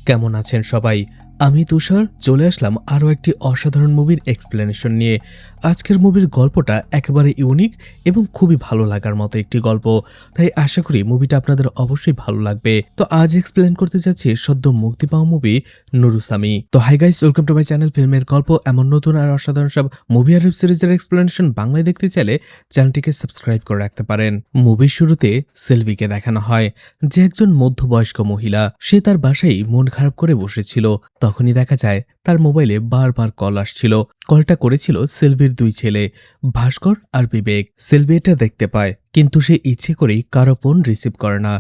কেমন আছেন সবাই? আমি তুষার চলে আসলাম আরও একটি অসাধারণ মুভির এক্সপ্লেনেশন নিয়ে। আজকের মুভির গল্পটা একেবারে ইউনিক এবং খুবই ভালো লাগার মতো একটি গল্প, তাই আশা করি মুভিটা আপনাদের অবশ্যই ভালো লাগবে। তো আজ এক্সপ্লেন করতে যাচ্ছি সদ্য মুক্তি পাওয়া মুভি নুরুসামি। তো hi guys, welcome to my channel ফিল্মের গল্প। এমন নতুন আর অসাধারণ সব মুভি আর ওয়েব সিরিজের এক্সপ্লেনেশন বাংলায় দেখতে চাইলে চ্যানেলটিকে সাবস্ক্রাইব করে রাখতে পারেন। মুভির শুরুতে সেলভিকে দেখানো হয়, যে একজন মধ্যবয়স্ক মহিলা। সে তার বাসায় মন খারাপ করে বসেছিল। তখনই দেখা যায় তার মোবাইলে বারবার কল আসছিল। কলটা করেছিল সেলভির দুই ছেলে, ভাস্কর আর বিবেক। সেলভি এটা দেখতে পায়, কিন্তু সে ইচ্ছে করেই কারো ফোন রিসিভ করে না।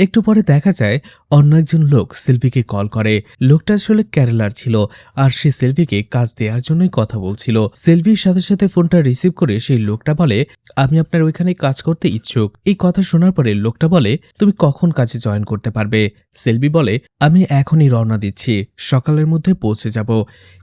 একটু পরে দেখা যায় অন্য একজন লোক সেলভিকে কল করে। লোকটা আসলে কেরালার ছিল, আর সে সেলভিকে কাজ দেওয়ার জন্যই কথা বলছিল। সেলভির সাথে সাথে ফোনটা রিসিভ করে সেই লোকটা বলে, আমি আপনার ওইখানে কাজ করতে ইচ্ছুক। এই কথা শোনার পরে লোকটা বলে, তুমি কখন কাজে জয়েন করতে পারবে? সেলভি বলে, আমি এখনই রওনা দিচ্ছি, সকালের মধ্যে পৌঁছে যাব।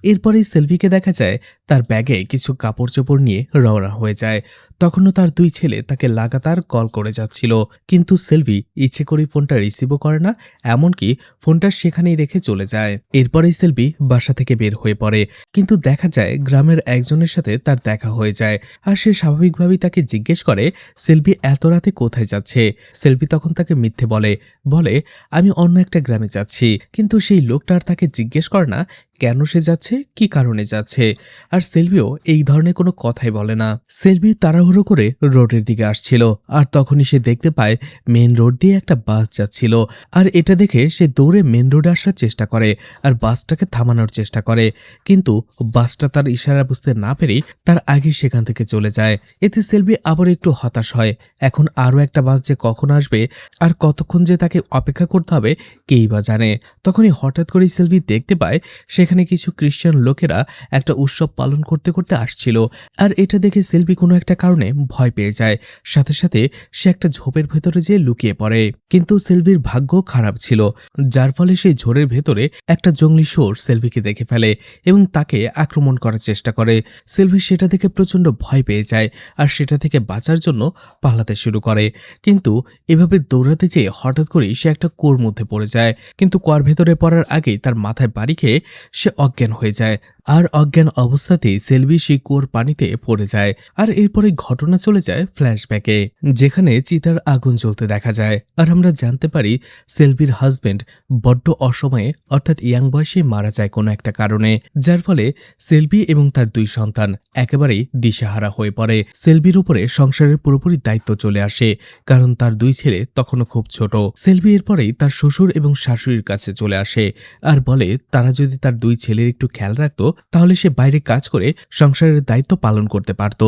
এরপরেই সেলভিকে দেখা যায় তার ব্যাগে কিছু কাপড় চোপড় নিয়ে রওনা হয়ে যায়। তখনও তার দুই ছেলে তাকে লাগাতার কল করে যাচ্ছিল, কিন্তু সেলভি ইচ্ছে করে ফোনটা রিসিভও করে না, এমনকি ফোনটা সেখানেই রেখে চলে যায়। এরপরেই সেলভি বাসা থেকে বের হয়ে পড়ে, কিন্তু দেখা যায় গ্রামের একজনের সাথে তার দেখা হয়ে যায়। আর সে স্বাভাবিকভাবেই তাকে জিজ্ঞেস করে, সেলভি এত রাতে কোথায় যাচ্ছে? সেলভি তখন তাকে মিথ্যে বলে আমি অন্য একটা গ্রামে যাচ্ছি। কিন্তু সেই লোকটা আর তাকে জিজ্ঞেস করে না কেন সে যাচ্ছে, কি কারণে যাচ্ছে। আর সেলভিও এই ধরনের কোনো কথাই বলে না। সেলভি তাড়াহুড়ো করে রোডের দিকে আসছিল, আর তখনই সে দেখতে পায় মেন রোড দিয়ে একটা বাস যাচ্ছিল। আর এটা দেখে সে দৌড়ে মেন রোডে আসার চেষ্টা করে আর বাসটাকে থামানোর চেষ্টা করে, কিন্তু বাসটা তার ইশারা বুঝতে না পেরেই তার আগে সেখান থেকে চলে যায়। এতে সেলভি আবার একটু হতাশ হয়। এখন আরও একটা বাস যে কখন আসবে আর কতক্ষণ যে তাকে অপেক্ষা করতে হবে কেই বা জানে। তখনই হঠাৎ করেই সেলভি দেখতে পায় সেখানে কিছু খ্রিস্টান লোকেরা একটা উৎসব পালন করতে করতে আসছিল। আর এটা দেখে সেলভি কোনো একটা কারণে ভয় পেয়ে যায়। সাথে সাথে সে একটা ঝোপের ভেতরে যেয়ে লুকিয়ে পড়ে। কিন্তু সেলভির ভাগ্য খারাপ ছিল, যার ফলে সেই ঝোড়ের ভেতরে একটা জঙ্গলি শুয়োর সেলভিকে দেখে ফেলে এবং তাকে আক্রমণ করার চেষ্টা করে। সেলভি সেটা দেখে প্রচণ্ড ভয় পেয়ে যায় আর সেটা থেকে বাঁচার জন্য পালাতে শুরু করে। কিন্তু এভাবে দৌড়াতে যেয়ে হঠাৎ করেই সে একটা কুয়োর মধ্যে পড়ে যায়। কিন্তু কুয়ার ভেতরে পড়ার আগেই তার মাথায় বাড়ি খেয়ে সে অজ্ঞান হয়ে যায়। আর অজ্ঞান অবস্থাতেই সেলভি সেই কুয়োর পানিতে পড়ে যায়। আর এরপরে ঘটনা চলে যায় ফ্ল্যাশব্যাকে, যেখানে চিতার আগুন জ্বলতে দেখা যায়। আর আমরা জানতে পারি সেলভির হাজবেন্ড বড্ড অসময়ে অর্থাৎ ইয়াং বয়সে মারা যায় কোনো একটা কারণে, যার ফলে সেলভি এবং তার দুই সন্তান একেবারেই দিশেহারা হয়ে পড়ে। সেলভির উপরে সংসারের পুরোপুরি দায়িত্ব চলে আসে, কারণ তার দুই ছেলে তখনও খুব ছোট। সেলভি এরপরেই তার শ্বশুর এবং শাশুড়ির কাছে চলে আসে আর বলে তারা যদি তার দুই ছেলের একটু খেয়াল রাখতো তাহলে সে বাইরে কাজ করে সংসারের দায়িত্ব পালন করতে পারত।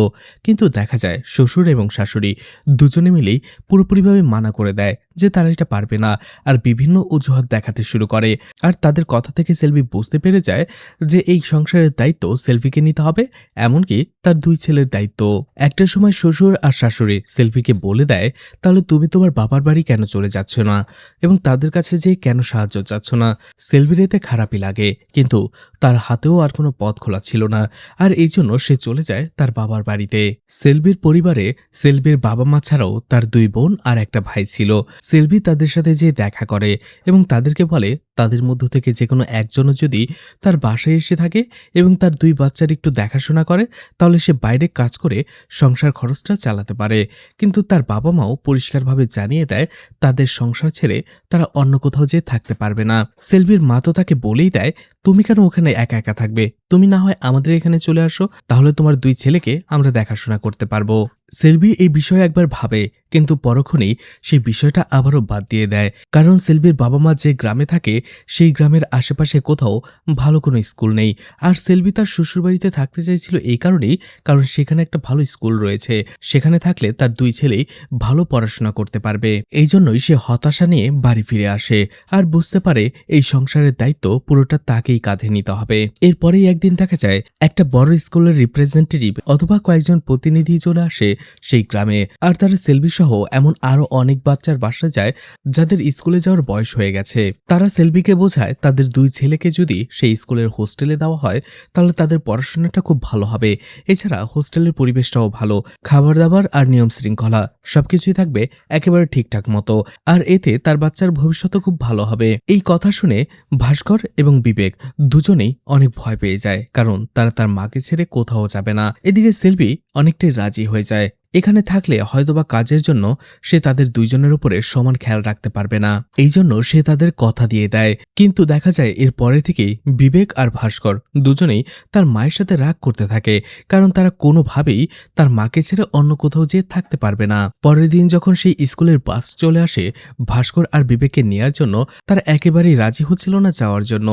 কিন্তু দেখা যায় শ্বশুর এবং শাশুড়ি দুজনে মিলেই পুরোপুরিভাবে মানা করে দেয় যে তারা এটা পারবে না, আর বিভিন্ন অজুহাত দেখাতে শুরু করে। আর তাদের কথা থেকে সেলভি বুঝতে পেরে যায় যে এই সংসারের দায়িত্ব সেলভিকে নিতে হবে, এমনকি তার দুই ছেলের দায়িত্ব। একটা সময় শ্বশুর আর শাশুড়ি সেলভিকে বলে দেয়, তাহলে তুমি তোমার বাবার বাড়ি কেন চলে যাচ্ছ না এবং তাদের কাছে যে কেন সাহায্য চাচ্ছ না? সেলভির এতে খারাপই লাগে, কিন্তু তার হাতেও আর কোনো পথ খোলা ছিল না, আর এই জন্য সে চলে যায় তার বাবার বাড়িতে। সেলভির পরিবারে সেলভির বাবা মা ছাড়াও তার দুই বোন আর একটা ভাই ছিল। সেলভি তাদের সাথে যে দেখা করে এবং তাদেরকে বলে তাদের মধ্য থেকে যে কোনো একজনও যদি তার বাসায় এসে থাকে এবং তার দুই বাচ্চার একটু দেখাশোনা করে তাহলে সে বাইরে কাজ করে সংসার খরচটা চালাতে পারে। কিন্তু তার বাবা মাও পরিষ্কারভাবে জানিয়ে দেয় তাদের সংসার ছেড়ে তারা অন্য কোথাও যেয়ে থাকতে পারবে না। সেলভির মা তো তাকে বলেই দেয়, তুমি কেন ওখানে একা একা থাকবে? তুমি না হয় আমাদের এখানে চলে আসো, তাহলে তোমার দুই ছেলেকে আমরা দেখাশোনা করতে পারবো। সেলভি এই বিষয়ে একবার ভাবে, কিন্তু পরক্ষণেই সেই বিষয়টা আবারও বাদ দিয়ে দেয়, কারণ সেলভির বাবা মা যে গ্রামে থাকে সেই গ্রামের আশেপাশে কোথাও ভালো কোনো স্কুল নেই। আর সেলভি তার শ্বশুরবাড়িতে থাকতে চাইছিল এই কারণেই, কারণ সেখানে একটা ভালো স্কুল রয়েছে, সেখানে থাকলে তার দুই ছেলেই ভালো পড়াশোনা করতে পারবে। এই জন্যই সে হতাশা নিয়ে বাড়ি ফিরে আসে আর বুঝতে পারে এই সংসারের দায়িত্ব পুরোটা তাকেই কাঁধে নিতে হবে। এরপরেই একদিন দেখা যায় একটা বড় স্কুলের রিপ্রেজেন্টেটিভ অথবা কয়েকজন প্রতিনিধি চলে আসে সেই গ্রামে, আর তারা সেলভি সহ এমন আরো অনেক বাচ্চার বাসায় যায় যাদের স্কুলে যাওয়ার বয়স হয়ে গেছে। তারা সেলভি সেলভিকে বোঝায় তাদের দুই ছেলেকে যদি সেই স্কুলের হোস্টেলে দেওয়া হয় তাহলে তাদের পড়াশোনাটা খুব ভালো হবে। এছাড়া হোস্টেলের পরিবেশটাও ভালো, খাবার দাবার আর নিয়ম শৃঙ্খলা সবকিছুই থাকবে একেবারে ঠিকঠাক মতো, আর এতে তার বাচ্চার ভবিষ্যৎও খুব ভালো হবে। এই কথা শুনে ভাস্কর এবং বিবেক দুজনেই অনেক ভয় পেয়ে যায়, কারণ তারা তার মাকে ছেড়ে কোথাও যাবে না। এদিকে সেলভি অনেকটাই রাজি হয়ে যায়। এখানে থাকলে হয়তোবা কাজের জন্য সে তাদের দুইজনের উপরে সমান খেয়াল রাখতে পারবে না, এই জন্য সে তাদের কথা দিয়ে দেয়। কিন্তু দেখা যায় এর পরে থেকেই বিবেক আর ভাস্কর দুজনেই তার মায়ের সাথে রাগ করতে থাকে, কারণ তারা কোনোভাবেই তার মাকে ছেড়ে অন্য কোথাও যেয়ে থাকতে পারবে না। পরের দিন যখন সেই স্কুলের বাস চলে আসে ভাস্কর আর বিবেককে নেয়ার জন্য, তারা একেবারেই রাজি হচ্ছিল না যাওয়ার জন্য।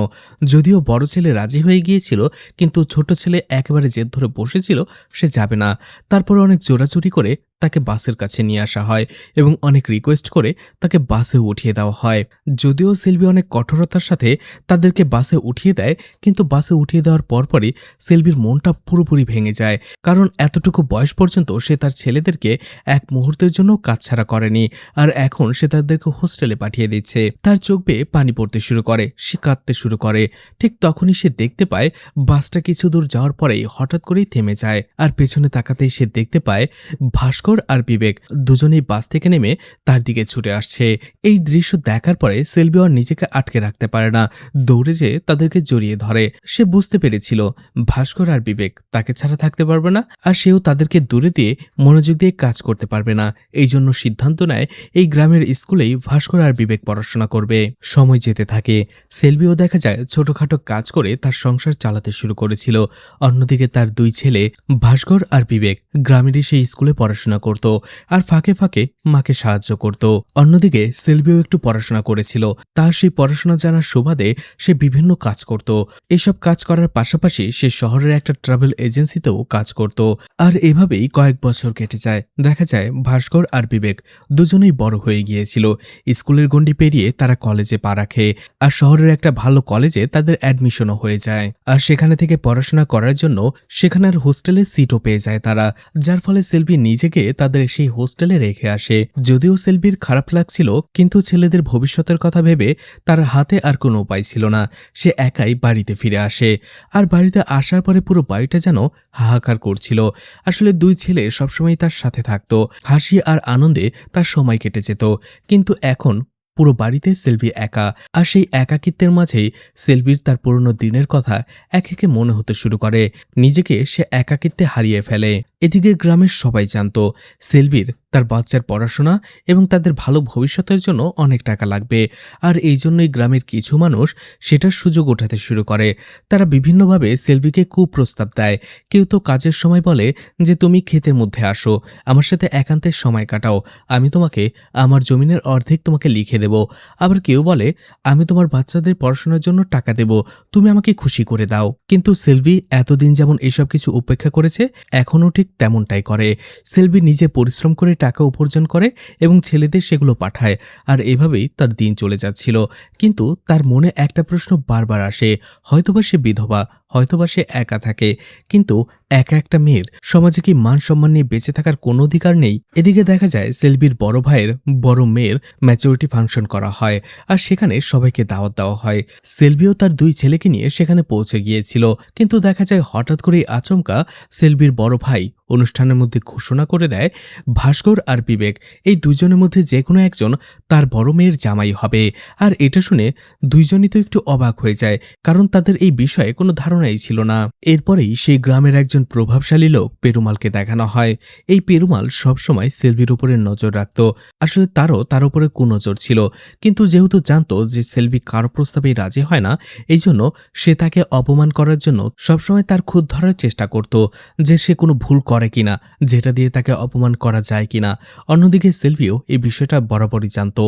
যদিও বড় ছেলে রাজি হয়ে গিয়েছিল, কিন্তু ছোট ছেলে একেবারে জেদ ধরে বসেছিল সে যাবে না। তারপরে অনেক জোরাজুরি করে তাকে বাসের কাছে নিয়ে আসা হয় এবং অনেক রিকোয়েস্ট করে তাকে বাসে উঠিয়ে দেওয়া হয়। যদিও সেলভি অনেক কঠোরতার সাথে তাদেরকে বাসে উঠিয়ে দেয়, কিন্তু বাসে উঠিয়ে দেওয়ার পরপরই সেলভির মনটা পুরোপুরি ভেঙে যায়, কারণ এতটুকু বয়স পর্যন্ত সে তার ছেলেদেরকে এক মুহূর্তের জন্য কাছছাড়া করেনি, আর এখন সে তাদেরকে হোস্টেলে পাঠিয়ে দিচ্ছে। তার চোখ বেয়ে পানি পড়তে শুরু করে, সে কাঁদতে শুরু করে। ঠিক তখনই সে দেখতে পায় বাসটা কিছু দূর যাওয়ার পরেই হঠাৎ করেই থেমে যায়, আর পেছনে তাকাতেই সে দেখতে পায় ভাস্কর আর বিবেক দুজনেই বাস থেকে নেমে তার দিকে ছুটে আসছে। এই দৃশ্য দেখার পরে সেলভি আর নিজেকে আটকে রাখতে পারে না, দৌড়ে যেয়ে তাদেরকে জড়িয়ে ধরে। সে বুঝতে পেরেছিল ভাস্কর আর বিবেক তাকে ছাড়া থাকতে পারবে না, আর সেও তাদেরকে দূরে দিয়ে মনোযোগ দিয়ে কাজ করতে পারবে না। এই জন্য সিদ্ধান্ত নেয় এই গ্রামের স্কুলেই ভাস্কর আর বিবেক পড়াশোনা করবে। সময় যেতে থাকে, সেলভিও দেখা যায় ছোটখাটো কাজ করে তার সংসার চালাতে শুরু করেছিল। অন্যদিকে তার দুই ছেলে ভাস্কর আর বিবেক গ্রামেরই সেই স্কুলে পড়াশোনা করত, আর ফাঁকে ফাঁকে মাকে সাহায্য করত। অন্যদিকে সেলভিও একটু পড়াশোনা করেছিল, তার সেই পড়াশোনা জানার সুবাদে সে বিভিন্ন কাজ করত। এসব কাজ করার পাশাপাশি সে শহরের একটা ট্রাভেল এজেন্সিতেও কাজ করত। আর এভাবেই কয়েক বছর কেটে যায়। দেখা যায় ভাস্কর আর বিবেক দুজনেই বড় হয়ে গিয়েছিল। স্কুলের গণ্ডি পেরিয়ে তারা কলেজে পা রাখে, আর শহরের একটা ভালো কলেজে তাদের অ্যাডমিশনও হয়ে যায়। আর সেখানে থেকে পড়াশোনা করার জন্য সেখানের হোস্টেলে সিটও পেয়ে যায় তারা, যার ফলে সেলভি নিজেকে তাদের সেই হোস্টেলে রেখে আসে। যদিও সেলভির খারাপ লাগছিল, কিন্তু ছেলেদের ভবিষ্যতের কথা ভেবে তার হাতে আর কোনো উপায় ছিল না। সে একাই বাড়িতে ফিরে আসে, আর বাড়িতে আসার পরে পুরো বাড়িটা যেন হাহাকার করছিল। আসলে দুই ছেলে সবসময় তার সাথে থাকতো, হাসি আর আনন্দে তার সময় কেটে যেত। কিন্তু এখন পুরো বাড়িতে সেলভি একা, আর সেই একাকিত্বের মাঝেই সেলভির তার পুরনো দিনের কথা এক একে মনে হতে শুরু করে। নিজেকে সে একাকিত্বে হারিয়ে ফেলে। এদিকে গ্রামের সবাই জানত সেলভির তার বাচ্চার পড়াশোনা এবং তাদের ভালো ভবিষ্যতের জন্য অনেক টাকা লাগবে, আর এই জন্যই গ্রামের কিছু মানুষ সেটার সুযোগ ওঠাতে শুরু করে। তারা বিভিন্নভাবে সেলভিকে কুপ্রস্তাব দেয়। কেউ তো কাজের সময় বলে যে তুমি ক্ষেতের মধ্যে আসো, আমার সাথে একান্তের সময় কাটাও, আমি তোমাকে আমার জমিনের অর্ধেক তোমাকে লিখে দেব। আবার কেউ বলে আমি তোমার বাচ্চাদের পড়াশোনার জন্য টাকা দেব, তুমি আমাকে খুশি করে দাও। কিন্তু সেলভি এতদিন যেমন এসব কিছু উপেক্ষা করেছে, এখনও ঠিক তেমনটাই করে। সেলভি নিজে পরিশ্রম করে টাকা উপার্জন করে এবং ছেলেদের সেগুলো পাঠায়, আর এভাবেই তার দিন চলে যাচ্ছিল। কিন্তু তার মনে একটা প্রশ্ন বারবার আসে, হয়তোবা সে বিধবা, হয়তোবা সে একা থাকে, কিন্তু একা একটা মেয়ের সমাজে কি মান সম্মান নিয়ে বেঁচে থাকার কোনো অধিকার নেই? এদিকে দেখা যায় সেলভির বড় ভাইয়ের বড় মেয়ের ম্যাচুরিটি ফাংশন করা হয়, আর সেখানে সবাইকে দাওয়াত দেওয়া হয়। সেলভিও তার দুই ছেলেকে নিয়ে সেখানে পৌঁছে গিয়েছিল, কিন্তু দেখা যায় হঠাৎ করেই আচমকা সেলভির বড় ভাই অনুষ্ঠানের মধ্যে ঘোষণা করে দেয় ভাস্কর আর বিবেক এই দুজনের মধ্যে যে কোনো একজন তার বড় মেয়ের জামাই হবে। আর এটা শুনে দুইজনই তো একটু অবাক হয়ে যায়, কারণ তাদের এই বিষয়ে কোনো ধারণাই ছিল না। এরপরেই সেই গ্রামের একজন প্রভাবশালী লোক পেরুমালকে দেখানো হয়। এই পেরুমাল সবসময় সেলভির উপরে নজর রাখত। আসলে তারও তার উপরে কুনজর ছিল, কিন্তু যেহেতু জানতো যে সেলভি কারো প্রস্তাবে রাজি হয় না, এই জন্য সে তাকে অপমান করার জন্য সবসময় তার খুঁত ধরার চেষ্টা করত যে সে কোনো ভুল করে কিনা, যেটা দিয়ে তাকে অপমান করা যায় কিনা। অন্যদিকে সেলভিও এই বিষয়টা বরাবরই জানত,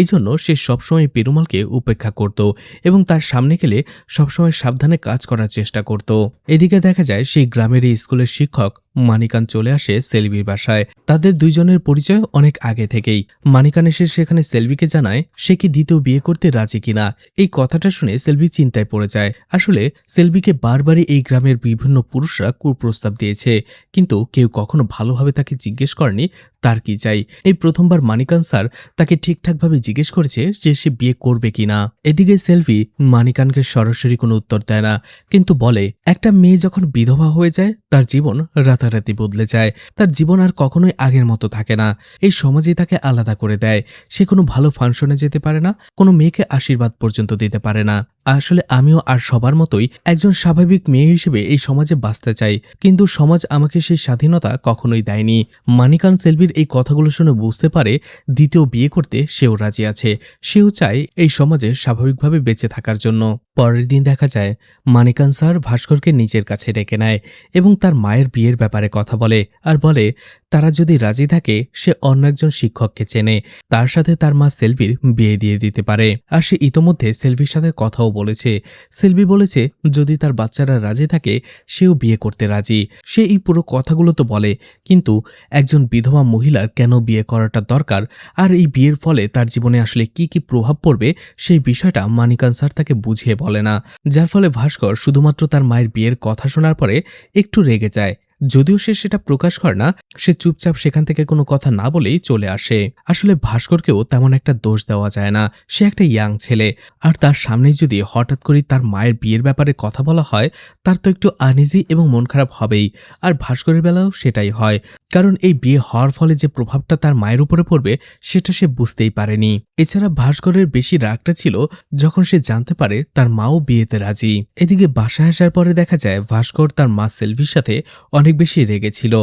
এই জন্য সে সবসময় পেরুমালকে উপেক্ষা করত এবং তার সামনে গেলে সবসময় সাবধানে কাজ করার চেষ্টা করত। এদিকে দেখা যায় সেই গ্রামের গ্রামের এই স্কুলের শিক্ষক মানিকান চলে আসে সেলভির বাসায়। তাদের দুইজনের পরিচয় অনেক আগে থেকেই। মানিকান এসে সেখানে সেলভিকে জানায় সে কি দ্বিতীয় বিয়ে করতে রাজি কিনা। এই কথাটা শুনে সেলভি চিন্তায় পড়ে যায়। আসলে সেলভিকে বারবারই এই গ্রামের বিভিন্ন পুরুষরা কুপ্রস্তাব দিয়েছে, কিন্তু কেউ কখনো ভালোভাবে তাকে জিজ্ঞেস করেনি তার কি চাই। এই প্রথমবার মানিকান স্যার তাকে ঠিকঠাকভাবে জিজ্ঞেস করেছে যে সে বিয়ে করবে কিনা। এদিকে সেলভি মানিকানকে সরাসরি কোনো উত্তর দেয় না, কিন্তু বলে একটা মেয়ে যখন বিধবা হয়ে যায় তার জীবন রাতারাতি বদলে যায়। তার জীবন আর কখনোই আগের মতো থাকে না। এই সমাজে তাকে আলাদা করে দেয়। সে কোনো ভালো ফাংশনে যেতে পারে না, কোনো মেয়েকে আশীর্বাদ পর্যন্ত দিতে পারে না। আসলে আমিও আর সবার মতোই একজন স্বাভাবিক মেয়ে হিসেবে এই সমাজে বাঁচতে চাই, কিন্তু সমাজ আমাকে সেই স্বাধীনতা কখনোই দেয়নি। মানিকান সেলভির এই কথাগুলো শুনে বুঝতে পারে দ্বিতীয় বিয়ে করতে সেও রাজি আছে। সেও চায় এই সমাজে স্বাভাবিকভাবে বেঁচে থাকার জন্য। পরের দিন দেখা যায় মানিকান স্যার ভাস্করকে নিজের কাছে ডেকে নেয় এবং তার মায়ের বিয়ের ব্যাপারে কথা বলে আর বলে তারা যদি রাজি থাকে সে অন্য একজন শিক্ষককে চেনে, তার সাথে তার মা সেলভির বিয়ে দিয়ে দিতে পারে। আর সে ইতোমধ্যে সেলভির সাথে কথাও বলেছে। সেলভি বলেছে যদি তার বাচ্চারা রাজি থাকে সেও বিয়ে করতে রাজি। সে এই পুরো কথাগুলো তো বলে, কিন্তু একজন বিধবা মহিলার কেন বিয়ে করাটা দরকার আর এই বিয়ের ফলে তার জীবনে আসলে কি কি প্রভাব পড়বে সেই বিষয়টা মানিকান স্যার তাকে বুঝিয়ে বলে না, যার ফলে ভাস্কর শুধুমাত্র তার মায়ের বিয়ের কথা শোনার পরে একটু রেগে যায়। যদিও সে সেটা প্রকাশ করে না, সে চুপচাপ সেখান থেকে কোনো কথা না বলেই চলে আসে। আসলে ভাস্করকেও তেমন একটা দোষ দেওয়া যায় না, সে একটা ইয়াং ছেলে, আর তার সামনেই যদি হঠাৎ করে তার মায়ের বিয়ের ব্যাপারে কথা বলা হয় তার তো একটু আনইজি এবং মন খারাপ হবেই। আর ভাস্করের বেলাও সেটাই হয়, কারণ এই বিয়ে হওয়ার ফলে যে প্রভাবটা তার মায়ের উপরে পড়বে সেটা সে বুঝতেই পারেনি। এছাড়া ভাস্করের বেশি রাগটা ছিল যখন সে জানতে পারে তার মাও বিয়েতে রাজি। এদিকে বাসায় আসার পরে দেখা যায় ভাস্কর তার মা সেলভির সাথে অনেক বেশি রেগেছিল।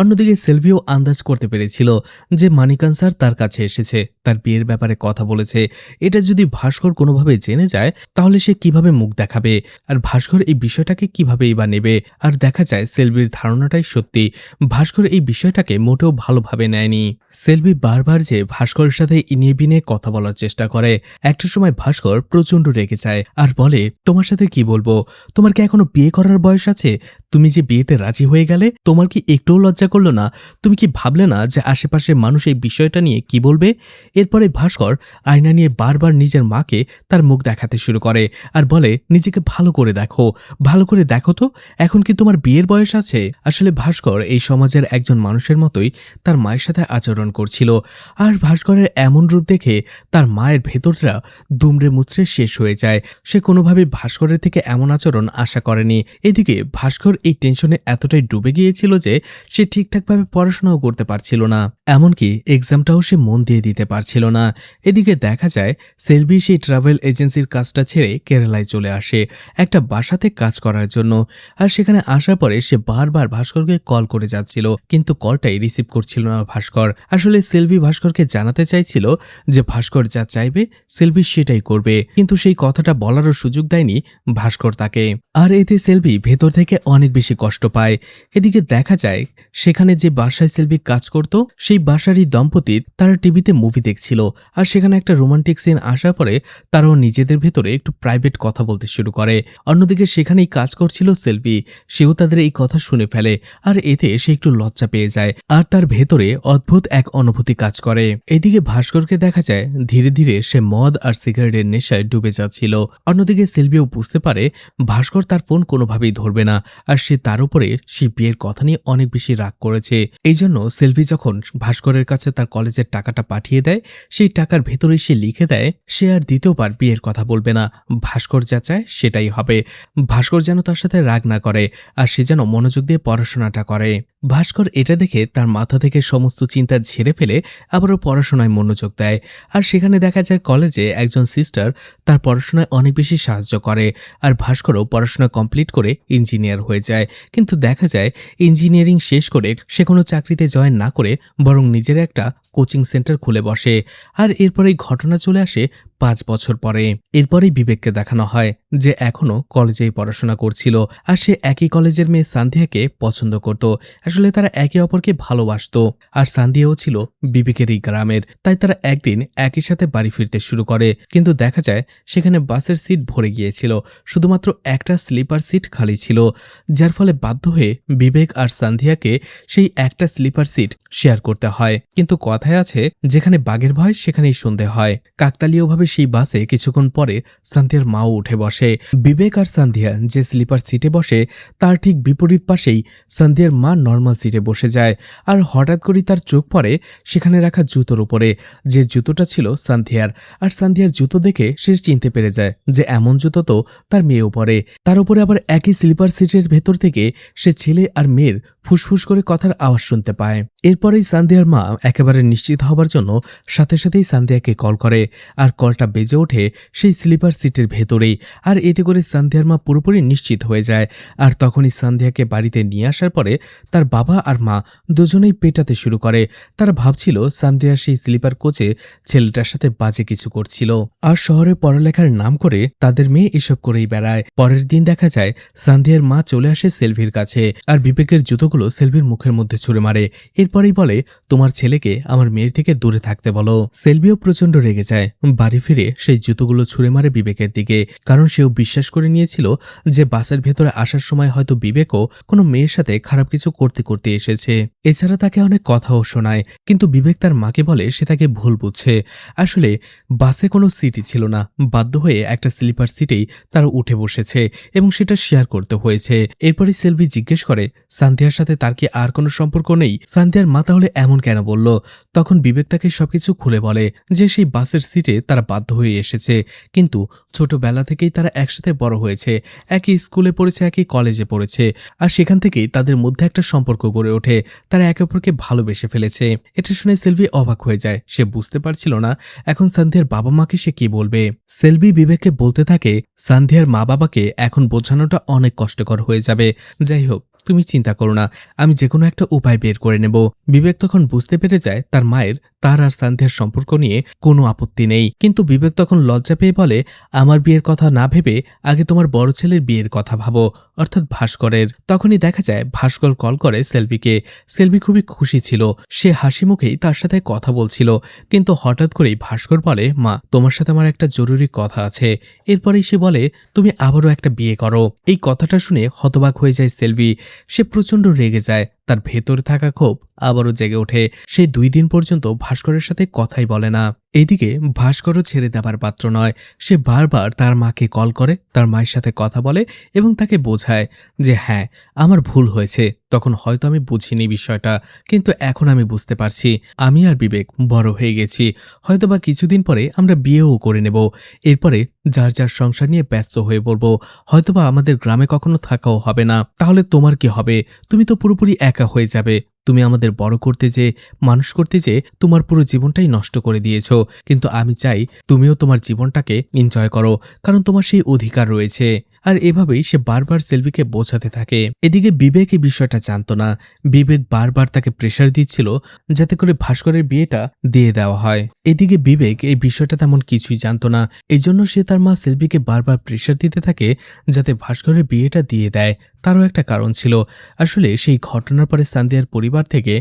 অন্যদিকে সেলভিও আন্দাজ করতে পেরেছিল যে মানিকান স্যার তার কাছে এসেছে, তার বিয়ের ব্যাপারে কথা বলেছে। এটা যদি ভাস্কর কোনোভাবে জেনে যায় তাহলে সে কিভাবে মুখ দেখাবে, আর ভাস্কর এই বিষয়টাকে কিভাবেই বা নেবে। আর দেখা যায় সেলভির ধারণাটাই সত্যি, ভাস্কর এই বিষয়টাকে মোটেও ভালোভাবে নেয়নি। সেলভি বারবার যে ভাস্করের সাথে ইনিয়ে বিনিয়ে কথা বলার চেষ্টা করে। একটা সময় ভাস্কর প্রচন্ড রেগে যায় আর বলে তোমার সাথে কি বলবো, তোমার কি এখনো বিয়ে করার বয়স আছে? তুমি যে বিয়েতে রাজি হয়ে গেলে তোমার কি একটুও লজ্জা করলো না? তুমি কি ভাবলে না যে আশেপাশের মানুষ এই বিষয়টা নিয়ে কি বলবে? এরপরে ভাস্কর আয়না নিয়ে বারবার নিজের মাকে তার মুখ দেখাতে শুরু করে আর বলে নিজেকে ভালো করে দেখো, ভালো করে দেখো তো এখন কি তোমার বিয়ের বয়স আছে? আসলে ভাস্কর এই সমাজের একজন মানুষের মতোই তার মায়ের সাথে আচরণ করছিল, আর ভাস্করের এমন রূপ দেখে তার মায়ের ভেতরটা দুমড়ে মুচড়ে শেষ হয়ে যায়। সে কোনোভাবে ভাস্করের থেকে এমন আচরণ আশা করেনি। এদিকে ভাস্কর এই টেনশনে এতটাই ডুবে গিয়েছিল যে সে ঠিকঠাকভাবে পড়াশোনাও করতে পারছিল না, এমনকি এক্সামটাও সে মন দিয়ে দিতে পারছিল না। এদিকে দেখা যায় সেলভি সেই ট্রাভেল এজেন্সির কাজটা ছেড়ে কেরালায় চলে আসে একটা বাসাতে কাজ করার জন্য। আর সেখানে আসার পরে সে বারবার ভাস্করকে কল করে যাচ্ছিল, কিন্তু কলটাই রিসিভ করছিল না ভাস্কর। আসলে সেলভি ভাস্করকে জানাতে চাইছিল যে ভাস্কর যা চাইবে সেলভি সেটাই করবে, কিন্তু সেই কথাটা বলারও সুযোগ দেয়নি ভাস্কর তাকে। আর এতে সেলভি ভেতর থেকে অনেক বেশি কষ্ট পায়। এদিকে দেখা যায় সেখানে যে বাসায় সেলভি কাজ করত সেই বাসারই দম্পতি তারা টিভিতে মুভি দেখছিল, আর সেখানে একটা রোমান্টিক সিন আসার পরে তারাও নিজেদের ভেতরে একটু প্রাইভেট কথা বলতে শুরু করে। অন্যদিকে সেখানেই কাজ করছিল সেলভি, সেও তাদের এই কথা শুনে ফেলে, আর এতে সে একটু লজ্জা পেয়ে যায় আর তার ভেতরে অদ্ভুত এক অনুভূতি কাজ করে। এদিকে ভাস্করকে দেখা যায় ধীরে ধীরে সে মদ আর সিগারেটের নেশায় ডুবে যাচ্ছিল। অন্যদিকে সেলভিও বুঝতে পারে ভাস্কর তার ফোন কোনোভাবেই ধরবে না, আর সে তার উপরে সে বিয়ের কথা নিয়ে অনেক বেশি রাগ করেছে। এই জন্য সেলভি যখন ভাস্করের কাছে তার কলেজের টাকাটা পাঠিয়ে দেয় সেই টাকার ভেতরে সে লিখে দেয় সে আর দ্বিতীয়বার বিয়ের কথা বলবে না, ভাস্কর যা চায় সেটাই হবে। ভাস্কর যেন তার সাথে রাগ না করে আর সে যেন মনোযোগ দিয়ে পড়াশোনাটা করে। ভাস্কর এটা দেখে তার মাথা থেকে সমস্ত চিন্তা ঝেড়ে ফেলে আবারও পড়াশোনায় মনোযোগ দেয়। আর সেখানে দেখা যায় কলেজে একজন সিস্টার তার পড়াশোনায় অনেক বেশি সাহায্য করে, আর ভাস্করও পড়াশোনা কমপ্লিট করে ইঞ্জিনিয়ার হয়ে যায়। কিন্তু দেখা যায় ইঞ্জিনিয়ারিং শেষ করে সে কোনো চাকরিতে জয়েন না করে বরং নিজের একটা কোচিং সেন্টার খুলে বসে। আর এরপরেই ঘটনা চলে আসে 5 বছর পরে। এরপরেই বিবেককে দেখানো হয় যে এখনো কলেজেই পড়াশোনা করছিল, আর সে একই কলেজের মেয়ে সান্ধিয়াকে পছন্দ করত। আসলে আসলে তারা একে অপরকে ভালোবাসতো। আর সান্দিয়াও ছিল বিবেকেরই গ্রামের, তাই তারা একদিন একই সাথে বাড়ি ফিরতে শুরু করে। কিন্তু দেখা যায় সেখানে বাসের সিট ভরে গিয়েছিল, শুধুমাত্র একটা স্লিপার সিট খালি ছিল, যার ফলে বাধ্য হয়ে বিবেক আর সান্ধিয়াকে সেই একটা স্লিপার সিট শেয়ার করতে হয়। কিন্তু কথায় আছে, যেখানে বাঘের ভয় সেখানেই সন্ধে হয়। কাকতালীয়ভাবে সেই বাসে কিছুক্ষণ পরে সান্ধিয়ার মাও উঠে বসে। বিবেক আর সান্ধিয়া যে স্লিপার সিটে বসে তার ঠিক বিপরীত পাশেই সান্ধিয়ার মা নর্মাল সিটে বসে যায়। আর হঠাৎ করেই তার চোখ পড়ে সেখানে রাখা জুতোর উপরে, যে জুতোটা ছিল সান্ধিয়ার। আর সান্ধিয়ার জুতো দেখে সে চিনতে পেরে যায় যে এমন জুতো তো তার মেয়েও পরে। তার উপরে আবার একই স্লিপার সিটের ভেতর থেকে সে ছেলে আর মেয়ের ফুসফুস করে কথার আওয়াজ শুনতে পায়। এরপরেই সান্ধিয়ার মা একেবারে নিশ্চিত হবার জন্য সাথে সাথেই সান্ধিয়াকে কল করে, আর কলটা বেজে ওঠে সেই স্লিপার সিটের ভেতরেই। আর এতে করে সান্ধিয়ার মা পুরোপুরি নিশ্চিত হয়ে যায়। আর তখনই সান্ধিয়াকে বাড়িতে নিয়ে আসার পরে তার বাবা আর মা দুজনেই পেটাতে শুরু করে। তারা ভাবছিল সান্ধিয়া সেই স্লিপার কোচে ছেলেটার সাথে বাজে কিছু করছিল, আর শহরে পড়ালেখার নাম করে তাদের মেয়ে এসব করেই বেড়ায়। পরের দিন দেখা যায় সান্ধিয়ার মা চলে আসে সেলভির কাছে, আর বিবেকের জুতোগুলো সেলভির মুখের মধ্যে ছুঁড়ে মারে। এরপরেই বলে, তোমার ছেলেকে আমার মেয়ের থেকে দূরে থাকতে বলো। সেলভিও প্রচন্ড রেগে যায়। বাড়ি ফিরে সেই জুতোগুলো ছুঁড়ে মারে বিবেকের দিকে, কারণ সেও বিশ্বাস করে নিয়েছিল যে বাসের ভেতরে আসার সময় হয়তো বিবেকও কোনো মেয়ের সাথে খারাপ কিছু করতে করতে এসেছে। এছাড়া তাকে অনেক কথাও শোনায়, কিন্তু বিবেক তার মাকে বলে সে তাকে ভুল বুঝছে। আসলে বাসে কোনো সিটই ছিল না, বাধ্য হয়ে একটা স্লিপার সিটেই তারা উঠে বসেছে এবং সেটা শেয়ার করতে হয়েছে। এরপরে সেলভি জিজ্ঞেস করে, সান্ধিয়ার সাথে তার কি আর কোনো সম্পর্ক নেই? সান্ধিয়ার মা তাহলে এমন কেন বলল? তখন বিবেক তাকে সবকিছু খুলে বলে যে সেই বাসের সিটে তারা বাধ্য হয়ে এসেছে, কিন্তু ছোটবেলা থেকেই তারা একসাথে বড় হয়েছে, একই স্কুলে পড়েছে, একই কলেজে পড়েছে, আর সেখান থেকেই তাদের মধ্যে একটা সম্পর্ক গড়ে ওঠে। তারা একে অপরকে ভালোবেসে ফেলেছে। এটা শুনে সেলভি অবাক হয়ে যায়। সে বুঝতে পারছিল না এখন সান্ধিয়ার বাবা মাকে সে কি বলবে। সেলভি বিবেককে বলতে থাকে, সান্ধিয়ার মা বাবাকে এখন বোঝানোটা অনেক কষ্টকর হয়ে যাবে। যাই হোক, তুমি চিন্তা করো না, আমি যে কোনো একটা উপায় বের করে নেব। বিবেক তখন বুঝতে পেরে যায় তার মায়ের তার আর সান্ধিয়ার সম্পর্ক নিয়ে কোনো আপত্তি নেই। কিন্তু বিবেক তখন লজ্জা পেয়ে বলে, আমার বিয়ের কথা না ভেবে আগে তোমার বড় ছেলের বিয়ের কথা ভাবো, অর্থাৎ ভাস্করের। তখনই দেখা যায় ভাস্কর কল করে সেলভিকে। সেলভি খুবই খুশি ছিল, সে হাসি মুখেই তার সাথে কথা বলছিল। কিন্তু হঠাৎ করেই ভাস্কর বলে, মা, তোমার সাথে আমার একটা জরুরি কথা আছে। এরপরেই সে বলে, তুমি আবারও একটা বিয়ে করো। এই কথাটা শুনে হতবাক হয়ে যায় সেলভি। সে প্রচন্ড রেগে যায়, তার ভেতরে থাকা ক্ষোভ আবারও জেগে ওঠে। সে 2 দিন পর্যন্ত ভাস্করের সাথে কথাই বলে না। এদিকে ভাস্করও ছেড়ে দেবার পাত্র নয়। সে বারবার তার মাকে কল করে, তার মায়ের সাথে কথা বলে এবং তাকে বোঝায় যে হ্যাঁ, আমার ভুল হয়েছে, তখন হয়তো আমি বুঝিনি বিষয়টা, কিন্তু এখন আমি বুঝতে পারছি আমি আর বিবেক বড় হয়ে গেছি, হয়তোবা কিছুদিন পরে আমরা বিয়েও করে নেব। এরপরে যার যার সংসার নিয়ে ব্যস্ত হয়ে পড়ব, হয়তোবা আমাদের গ্রামে কখনো থাকাও হবে না। তাহলে তোমার কি হবে? তুমি তো পুরোপুরি একা হয়ে যাবে। তুমি আমাদের বড় করতে যে, মানুষ করতে যে তোমার পুরো জীবনটাই নষ্ট করে দিয়েছ। কিন্তু আমি চাই তুমিও তোমার জীবনটাকে এনজয় করো, কারণ তোমার সেই অধিকার রয়েছে। আর এভাবেই সে বারবার সেলভিকে বোঝাতে থাকে। এদিকে বিবেক এই বিষয়টা জানত না। বিবেক বারবার তাকে প্রেশার দিচ্ছিল যাতে করে ভাস্করের বিয়েটা দিয়ে দেওয়া হয়। এদিকে বিবেক এই বিষয়টা তেমন কিছুই জানত না। এই জন্য সে তার মা সেলভিকে বারবার প্রেশার দিতে থাকে যাতে ভাস্করের বিয়েটা দিয়ে দেয়। তারও একটা কারণ ছিল। আসলে সেই ঘটনার পরে সান্ধিয়ার পরিবার থেকে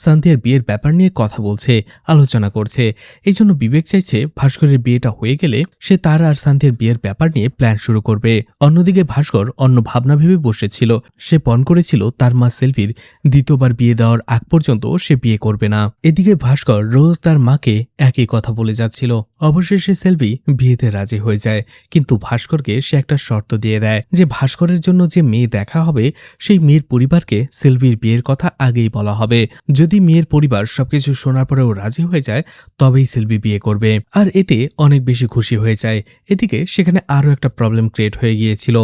সান্ধিয়ার বিয়ের ব্যাপার নিয়ে কথা বলছে, আলোচনা করছে। এই জন্য বিবেক চাইছে ভাস্করের বিয়েটা হয়ে গেলে সে তার আর সান্ধিয়ার বিয়ের ব্যাপার নিয়ে প্ল্যান শুরু করবে। অন্যদিকে ভাস্কর অন্য ভাবনা ভেবে বসেছিল। সে পণ করেছিল তার মা সেলভির দ্বিতীয়বার বিয়ে দেওয়ার আগ পর্যন্ত সে বিয়ে করবে না। এদিকে ভাস্কর রোজ তার মাকে একই কথা বলে যাচ্ছিল। অবশেষে সেলভি বিয়েতে রাজি হয়ে যায়, কিন্তু ভাস্করকে সে একটা শর্ত দিয়ে দেয় যে ভাস্করের জন্য যে মেয়ে দেখা হবে সেই মেয়ের পরিবারকে সেলভির বিয়ের কথা আগেই বলা হবে। যদি মেয়ের পরিবার সবকিছু শোনার পরেও রাজি হয়ে যায় তবেই সেলভি বিয়ে করবে। আর এতে অনেক বেশি খুশি হয়ে যায়। এদিকে সেখানে আরও একটা প্রবলেম ক্রিয়েট হয়ে গিয়েছিল।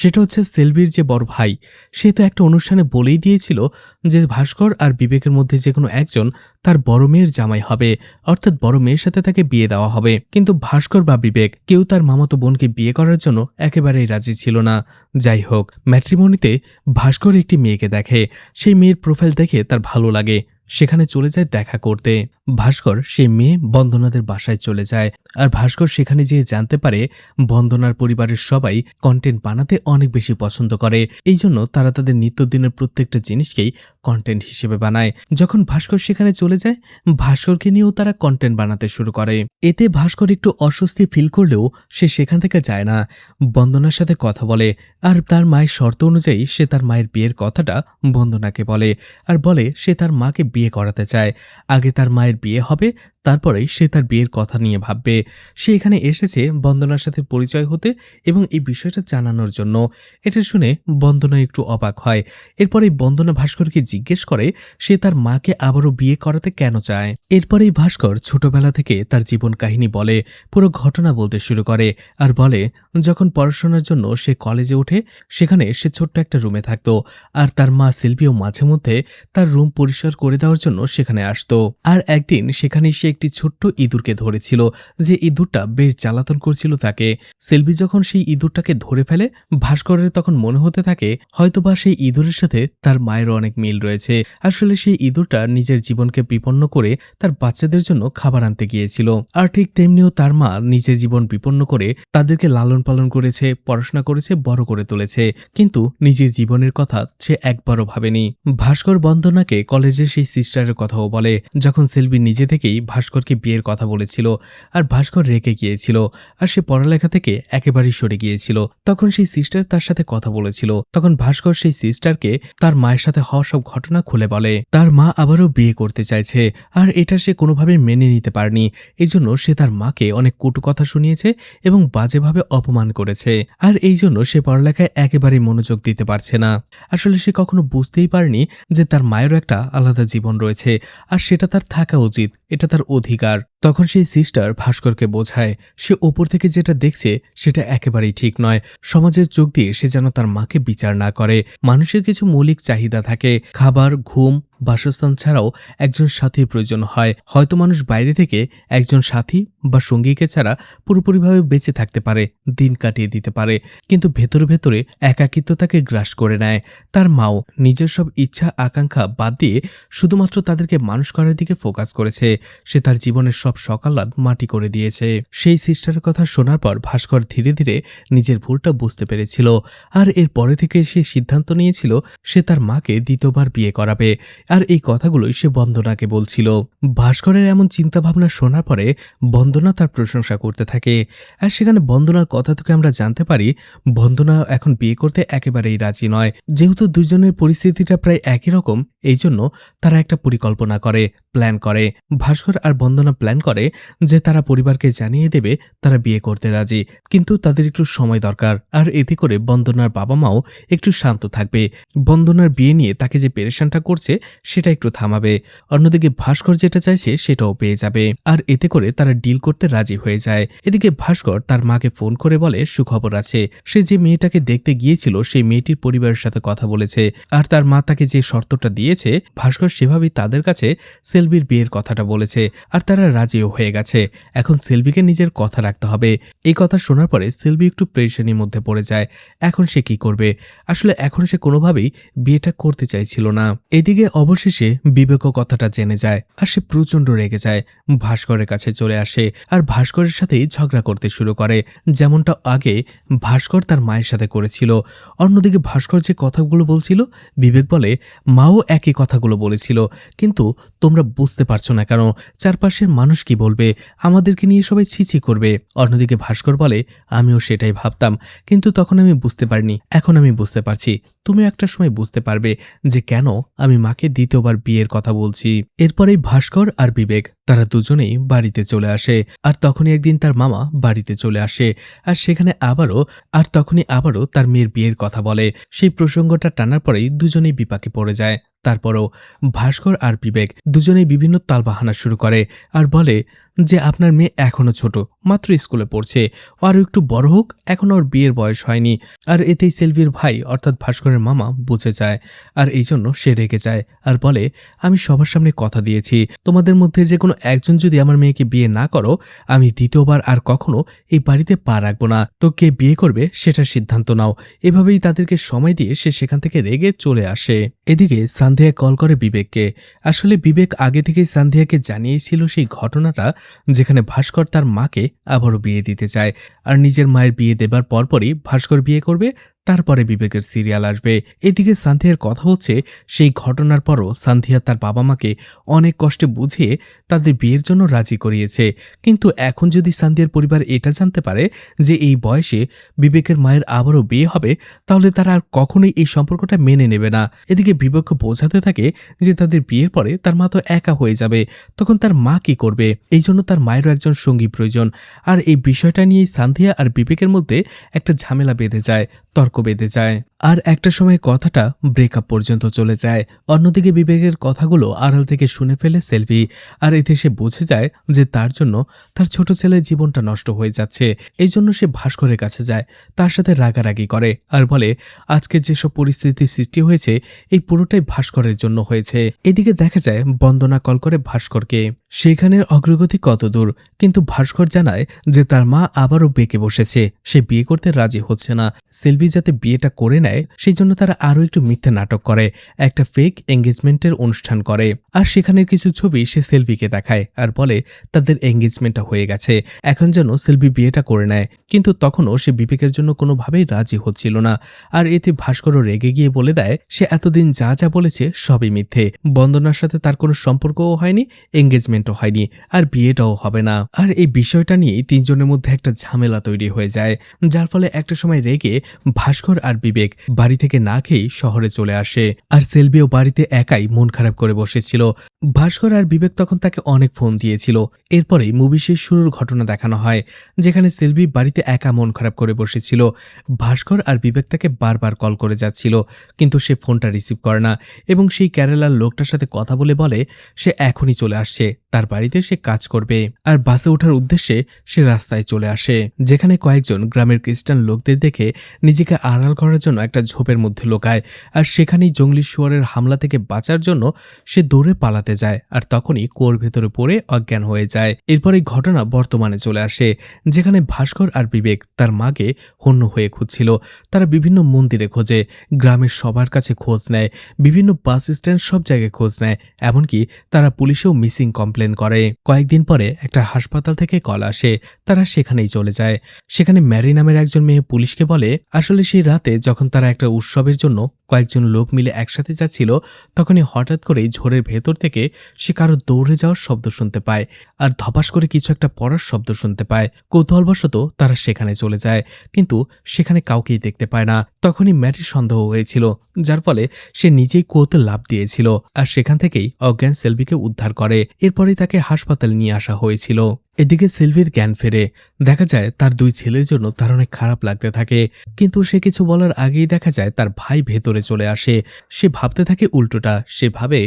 সেটা হচ্ছে সেলভির যে বড় ভাই, সে তো একটা অনুষ্ঠানে বলেই দিয়েছিল যে ভাস্কর আর বিবেকের মধ্যে যে কোনো একজন তার বড় মেয়ের জামাই হবে, অর্থাৎ বড় মেয়ের সাথে তাকে বিয়ে দেওয়া হবে। কিন্তু ভাস্কর বা বিবেক কেউ তার মামাতো বোনকে বিয়ে করার জন্য একেবারেই রাজি ছিল না। যাই হোক, ম্যাট্রিমনিতে ভাস্কর একটি মেয়েকে দেখে। সেই মেয়ের প্রোফাইল দেখে তার ভালো লাগে। সেখানে চলে যায় দেখা করতে। ভাস্কর সেই মেয়ে বন্দনাদের বাসায় চলে যায়, আর ভাস্কর সেখানে যেয়ে জানতে পারে বন্দনার পরিবারের সবাই কন্টেন্ট বানাতে অনেক বেশি পছন্দ করে। এই জন্য তারা তাদের নিত্যদিনের প্রত্যেকটা জিনিসকেই কন্টেন্ট হিসেবে বানায়। যখন ভাস্কর সেখানে চলে যায়, ভাস্করকে নিয়েও তারা কন্টেন্ট বানাতে শুরু করে। এতে ভাস্কর একটু অস্বস্তি ফিল করলেও সে সেখান থেকে যায় না, বন্দনার সাথে কথা বলে। আর তার মায়ের শর্ত অনুযায়ী সে তার মায়ের বিয়ের কথাটা বন্দনাকে বলে, আর বলে সে তার মাকে বিয়ে করাতে চায়। আগে তার মায়ের বিয়ে হবে, তারপরেই সে তার বিয়ের কথা নিয়ে ভাববে। সে এখানে এসেছে বন্দনার সাথে পরিচয় হতে এবং এই বিষয়টা জানানোর জন্য। এটা শুনে বন্দনা একটু অবাক হয়। এরপরেই বন্দনা ভাস্করকে জিজ্ঞেস করে সে তার মাকে আবারও বিয়ে করাতে কেন চায়। এরপরেই ভাস্কর ছোটবেলা থেকে তার জীবন কাহিনী বলে, পুরো ঘটনা বলতে শুরু করে। আর বলে যখন পড়াশোনার জন্য সে কলেজে ওঠে, সেখানে সে ছোট্ট একটা রুমে থাকতো, আর তার মা শিল্পীও মাঝে মধ্যে তার রুম পরিষ্কার করে দেওয়ার জন্য সেখানে আসতো। আর একদিন সেখানে সে একটি ছোট্ট ইঁদুরকে ধরেছিল, যে ইঁদুরটা বেশ জ্বালাতন করছিল তাকে। শিল্পী যখন সেই ইঁদুরটাকে ধরে ফেলে, ভাস্করের তখন মনে হতে থাকে হয়তোবা সেই ইঁদুরের সাথে তার মায়েরও অনেক মিল রয়েছে। আসলে সেই ইঁদুরটা নিজের জীবনকে বিপন্ন করে তার বাচ্চাদের জন্য খাবার আনতে গিয়েছিল, আর ঠিক তেমনিও তার মা নিজের জীবন বিপন্ন করে তাদেরকে লালন পালন করেছে, পড়াশোনা করেছে, বড় করে তুলেছে, কিন্তু নিজের জীবনের কথা সে একবারও ভাবেনি। ভাস্কর বন্দনাকে কলেজের সেই সিস্টারের কথাও বলে, যখন সেলভি নিজে থেকেই ভাস্করকে বিয়ের কথা বলেছিল, আর ভাস্কর রেগে গিয়েছিল, আর সে পড়ালেখা থেকে একেবারেই সরে গিয়েছিল। তখন সেই সিস্টার তার সাথে কথা বলেছিল, তখন ভাস্কর সেই সিস্টারকে তার মায়ের সাথে হওয়া সব ঘটনা খুলে বলে। তার মা আবারও বিয়ে করতে চাইছে, আর এটা সে কোনোভাবে মেনে নিতে পারেনি। এই জন্য সে তার মাকে অনেক কটু কথা শুনিয়েছে এবং বাজেভাবে অপমান করেছে, আর এই জন্য সে পড়ালেখায় একেবারেই মনোযোগ দিতে পারছে না। আসলে সে কখনো বুঝতেই পারেনি যে তার মায়েরও একটা আলাদা জীবন রয়েছে, আর সেটা তার থাকা উচিত, এটা তার অধিকার। তখন সেই সিস্টার ভাস্করকে বোঝায় সে ওপর থেকে যেটা দেখছে সেটা একেবারেই ঠিক নয়। সমাজের চোখ দিয়ে সে যেন তার মাকে বিচার না করে। মানুষের কিছু মৌলিক চাহিদা থাকে, খাবার, ঘুম, বাসস্থান ছাড়াও একজন সাথীর প্রয়োজন হয়। হয়তো মানুষ বাইরে থেকে একজন সাথী বা সঙ্গীকে ছাড়া পুরোপুরিভাবে বেঁচে থাকতে পারে, দিন কাটিয়ে দিতে পারে, কিন্তু ভেতরে ভেতরে একাকিত্ব তাকে গ্রাস করে নেয়। তার মাও নিজের সব ইচ্ছা আকাঙ্ক্ষা বাদ দিয়ে শুধুমাত্র তাদেরকে মানুষ করার দিকে ফোকাস করেছে। সে তার জীবনের সব সকালাত মাটি করে দিয়েছে। সেই সিস্টারের কথা শোনার পর ভাস্কর ধীরে ধীরে নিজের ভুলটা বুঝতে পেরেছিল, আর এর পরে থেকে সে সিদ্ধান্ত নিয়েছিল সে তার মাকে দ্বিতীয়বার বিয়ে করাবে। আর এই কথাগুলোই সে বন্দনাকে বলছিল। ভাস্করের এমন চিন্তাভাবনা শোনার পরে বন্দনা তার প্রশংসা করতে থাকে, আর সেখানে বন্দনার কথা থেকে আমরা জানতে পারি বন্দনা এখন বিয়ে করতে একেবারেই রাজি নয়। যেহেতু দুজনের পরিস্থিতিটা প্রায় একই রকম, এই জন্য তারা একটা পরিকল্পনা করে, প্ল্যান করে। ভাস্কর আর বন্দনা প্ল্যান করে যে তারা পরিবারকে জানিয়ে দেবে তারা বিয়ে করতে রাজি, কিন্তু তাদের একটু সময় দরকার, আর এতে করে বন্দনার বাবা মাও একটু শান্ত থাকবে। বন্দনার বিয়ে নিয়ে তাকে যে পেরেশানটা করছে সেটা একটু থামাবে। অন্যদিকে ভাস্কর যেটা চাইছে সেটাও পেয়ে যাবে, আর এতে করে তারা ডিল করতে রাজি হয়ে যায়। এদিকে ভাস্কর তার মাকে ফোন করে বলে সুখবর আছে। সে যে মেয়েটাকে দেখতে গিয়েছিল সেই মেয়েটির পরিবারের সাথে কথা বলেছে, আর তার মা তাকে যে শর্তটা দিয়েছে ভাস্কর সেভাবেই তাদের কাছে সেলভির বিয়ের কথাটা বলেছে, আর তারা রাজিও হয়ে গেছে। এখন সেলভিকে নিজের কথা রাখতে হবে। এই কথা শোনার পরে সেলভি একটু প্রেশানির মধ্যে পড়ে যায়। এখন সে কি করবে? আসলে এখন সে কোনোভাবেই বিয়েটা করতে চাইছিল না। এদিকে অবশেষে বিবেকও কথাটা জেনে যায়, আর সে প্রচন্ড রেগে যায়, ভাস্করের কাছে চলে আসে, আর ভাস্করের সাথেই ঝগড়া করতে শুরু করে, যেমনটা আগে ভাস্কর তার মায়ের সাথে করেছিল। অন্যদিকে ভাস্কর যে কথাগুলো বলছিল, বিবেক বলে মাও একই কথাগুলো বলেছিল, কিন্তু তোমরা বুঝতে পারছো না কেন? চারপাশের মানুষ কি বলবে? আমাদেরকে নিয়ে সবাই ছিছি করবে। অন্যদিকে ভাস্কর বলে আমিও সেটাই ভাবতাম, কিন্তু তখন আমি বুঝতে পারিনি, এখন আমি বুঝতে পারছি। তুমি একটা সময় বুঝতে পারবে যে কেন আমি মাকে দ্বিতীয়বার বিয়ের কথা বলছি। এরপরেই ভাস্কর আর বিবেক তারা দুজনেই বাড়িতে চলে আসে, আর তখনই একদিন তার মামা বাড়িতে চলে আসে, আর সেখানে তখনই আবারও তার মেয়ের বিয়ের কথা বলে। সেই প্রসঙ্গটা টানার পরেই দুজনেই বিপাকে পড়ে যায়। তারপরও ভাস্কর আর বিবেক দুজনেই বিভিন্ন তালবাহানা শুরু করে, আর বলে যে আপনার মেয়ে এখনো ছোট, মাত্র স্কুলে পড়ছে, ও আরও একটু বড় হোক, এখনো ওর বিয়ের বয়স হয়নি। আর এতেই সেলভির ভাই অর্থাৎ ভাস্করের মামা বুঝে যায়, আর এই জন্য সে রেগে যায়, আর বলে আমি সবার সামনে কথা দিয়েছি, তোমাদের মধ্যে যে কোনো একজন যদি আমার মেয়েকে বিয়ে না করো, আমি দ্বিতীয়বার আর কখনো এই বাড়িতে পা রাখবো না। তো কে বিয়ে করবে সেটার সিদ্ধান্ত নাও। এভাবেই তাদেরকে সময় দিয়ে সে সেখান থেকে রেগে চলে আসে। এদিকে সান্ধিয়া কল করে বিবেককে। আসলে বিবেক আগে থেকেই সান্ধিয়াকে জানিয়েছিল সেই ঘটনাটা, যেখানে ভাস্কর তার মাকে আবারও বিয়ে দিতে চায়, আর নিজের মায়ের বিয়ে দেবার পরপরই ভাস্কর বিয়ে করবে, তারপরে বিবেকের সিরিয়াল আসবে। এদিকে সান্ধিয়ার কথা হচ্ছে, সেই ঘটনার পরও সান্ধিয়া তার বাবা মাকে অনেক কষ্টে বুঝিয়ে তাদের বিয়ের জন্য রাজি করিয়েছে। কিন্তু এখন যদি সান্ধিয়ার পরিবার এটা জানতে পারে যে এই বয়সে বিবেকের মায়ের আবারও বিয়ে হবে, তাহলে তারা আর কখনোই এই সম্পর্কটা মেনে নেবে না। এদিকে বিবেককে বোঝাতে থাকে যে তাদের বিয়ের পরে তার মা তো একা হয়ে যাবে, তখন তার মা কি করবে, এই জন্য তার মায়েরও একজন সঙ্গী প্রয়োজন। আর এই বিষয়টা নিয়েই সান্ধিয়া আর বিবেকের মধ্যে একটা ঝামেলা বেঁধে যায়, তর্ক বেঁধে যায়। আর একটা সময় কথাটা ব্রেকআপ পর্যন্ত চলে যায়। অন্যদিকে বিবেকের কথাগুলো আড়াল থেকে শুনে ফেলে সেলভি, আর এতে সে বুঝে যায় যে তার জন্য তার ছোট ছেলের জীবনটা নষ্ট হয়ে যাচ্ছে। এই জন্য সে ভাস্করের কাছে যায়, তার সাথে রাগারাগি করে আর বলে আজকে যেসব পরিস্থিতির সৃষ্টি হয়েছে এই পুরোটাই ভাস্করের জন্য হয়েছে। এদিকে দেখা যায় বন্দনা কল করে ভাস্করকে, সেখানের অগ্রগতি কত দূর, কিন্তু ভাস্কর জানায় যে তার মা আবারও বেঁকে বসেছে, সে বিয়ে করতে রাজি হচ্ছে না। সেলভি যাতে বিয়েটা করে নেয় সেই জন্য তারা আরও একটু মিথ্যে নাটক করে, একটা ফেক এঙ্গেজমেন্টের অনুষ্ঠান করে, আর সেখানের কিছু ছবি সে সেলভিকে দেখায় আর বলে তাদের এঙ্গেজমেন্টটা হয়ে গেছে, এখন যেন সেলভি বিয়েটা করে নেয়। কিন্তু তখনও সে বিবেকের জন্য কোনোভাবেই রাজি হচ্ছিল না। আর এতে ভাস্করও রেগে গিয়ে বলে দেয় সে এতদিন যা যা বলেছে সবই মিথ্যে, বন্দনার সাথে তার কোনো সম্পর্কও হয়নি, এঙ্গেজমেন্টও হয়নি, আর বিয়েটাও হবে না। আর এই বিষয়টা নিয়েই তিনজনের মধ্যে একটা ঝামেলা তৈরি হয়ে যায়, যার ফলে একটা সময় রেগে ভাস্কর আর বিবেক বাড়ি থেকে না খেয়েই শহরে চলে আসে। আর সেলভিও বাড়িতে একাই মন খারাপ করে বসেছিল। ভাস্কর আর বিবেক তখন তাকে অনেক ফোন দিয়েছিল। এরপরেই মুভি শেষ শুরুর ঘটনা দেখানো হয়, যেখানে সেলভি বাড়িতে একা মন খারাপ করে বসেছিল। ভাস্কর আর বিবেক তাকে বারবার কল করে যাচ্ছিল, কিন্তু সে ফোনটা রিসিভ করে না, এবং সেই কেরালার লোকটার সাথে কথা বলে সে এখনই চলে আসছে, তার বাড়িতে সে কাজ করবে। আর বাসে ওঠার উদ্দেশ্যে সে রাস্তায় চলে আসে, যেখানে কয়েকজন গ্রামের খ্রিস্টান লোকদের দেখে নিজেকে আড়াল করার জন্য একটা ঝোপের মধ্যে লোকায়। আর সেখানেই জঙ্গলি শুয়োরের হামলা থেকে বাঁচার জন্য সে দৌড়ে পালাতে যায়, আর তখনই কুয়োর ভেতরে পড়ে অজ্ঞান হয়ে যায়। এরপর এই ঘটনা বর্তমানে চলে আসে, যেখানে ভাস্কর আর বিবেক তার মাকে হন্য হয়ে খুঁজছিল। তারা বিভিন্ন মন্দিরে খোঁজে, গ্রামের সবার কাছে খোঁজ নেয়, বিভিন্ন বাস স্ট্যান্ড সব জায়গায় খোঁজ নেয়, এমনকি তারা পুলিশেও মিসিং কমপ্লেন করে। কয়েকদিন পরে একটা হাসপাতাল থেকে কল আসে, তারা সেখানেই চলে যায়। সেখানে ম্যারি নামের একজন মেয়ে পুলিশকে বলে আসলে সেই রাতে যখন তারা একটা উৎসবের জন্য কয়েকজন লোক মিলে একসাথে যাচ্ছিল, তখনই হঠাৎ করেই ঝোরের ভেতর থেকে সে কারো দৌড়ে যাওয়ার শব্দ শুনতে পায়, আর ধপাস করে কিছু একটা পড়ার শব্দ শুনতে পায়। কৌতূহলবশত তারা সেখানে চলে যায়, কিন্তু সেখানে কাউকেই দেখতে পায় না। তখনই ম্যারির সন্দেহ হয়েছিল, যার ফলে সে নিজেই কুয়োতে লাফ দিয়েছিল, আর সেখান থেকেই অজ্ঞান সেলভিকে উদ্ধার করে। এরপরেই তাকে হাসপাতালে নিয়ে আসা হয়েছিল। এদিকে সেলভির জ্ঞান ফেরে, দেখা যায় তার দুই ছেলের জন্য তার অনেক খারাপ লাগতে থাকে, কিন্তু সে কিছু বলার আগেই দেখা যায় তার ভাই ভেতরে চলে আসে। সে ভাবতে থাকে উল্টোটা, সে ভাবে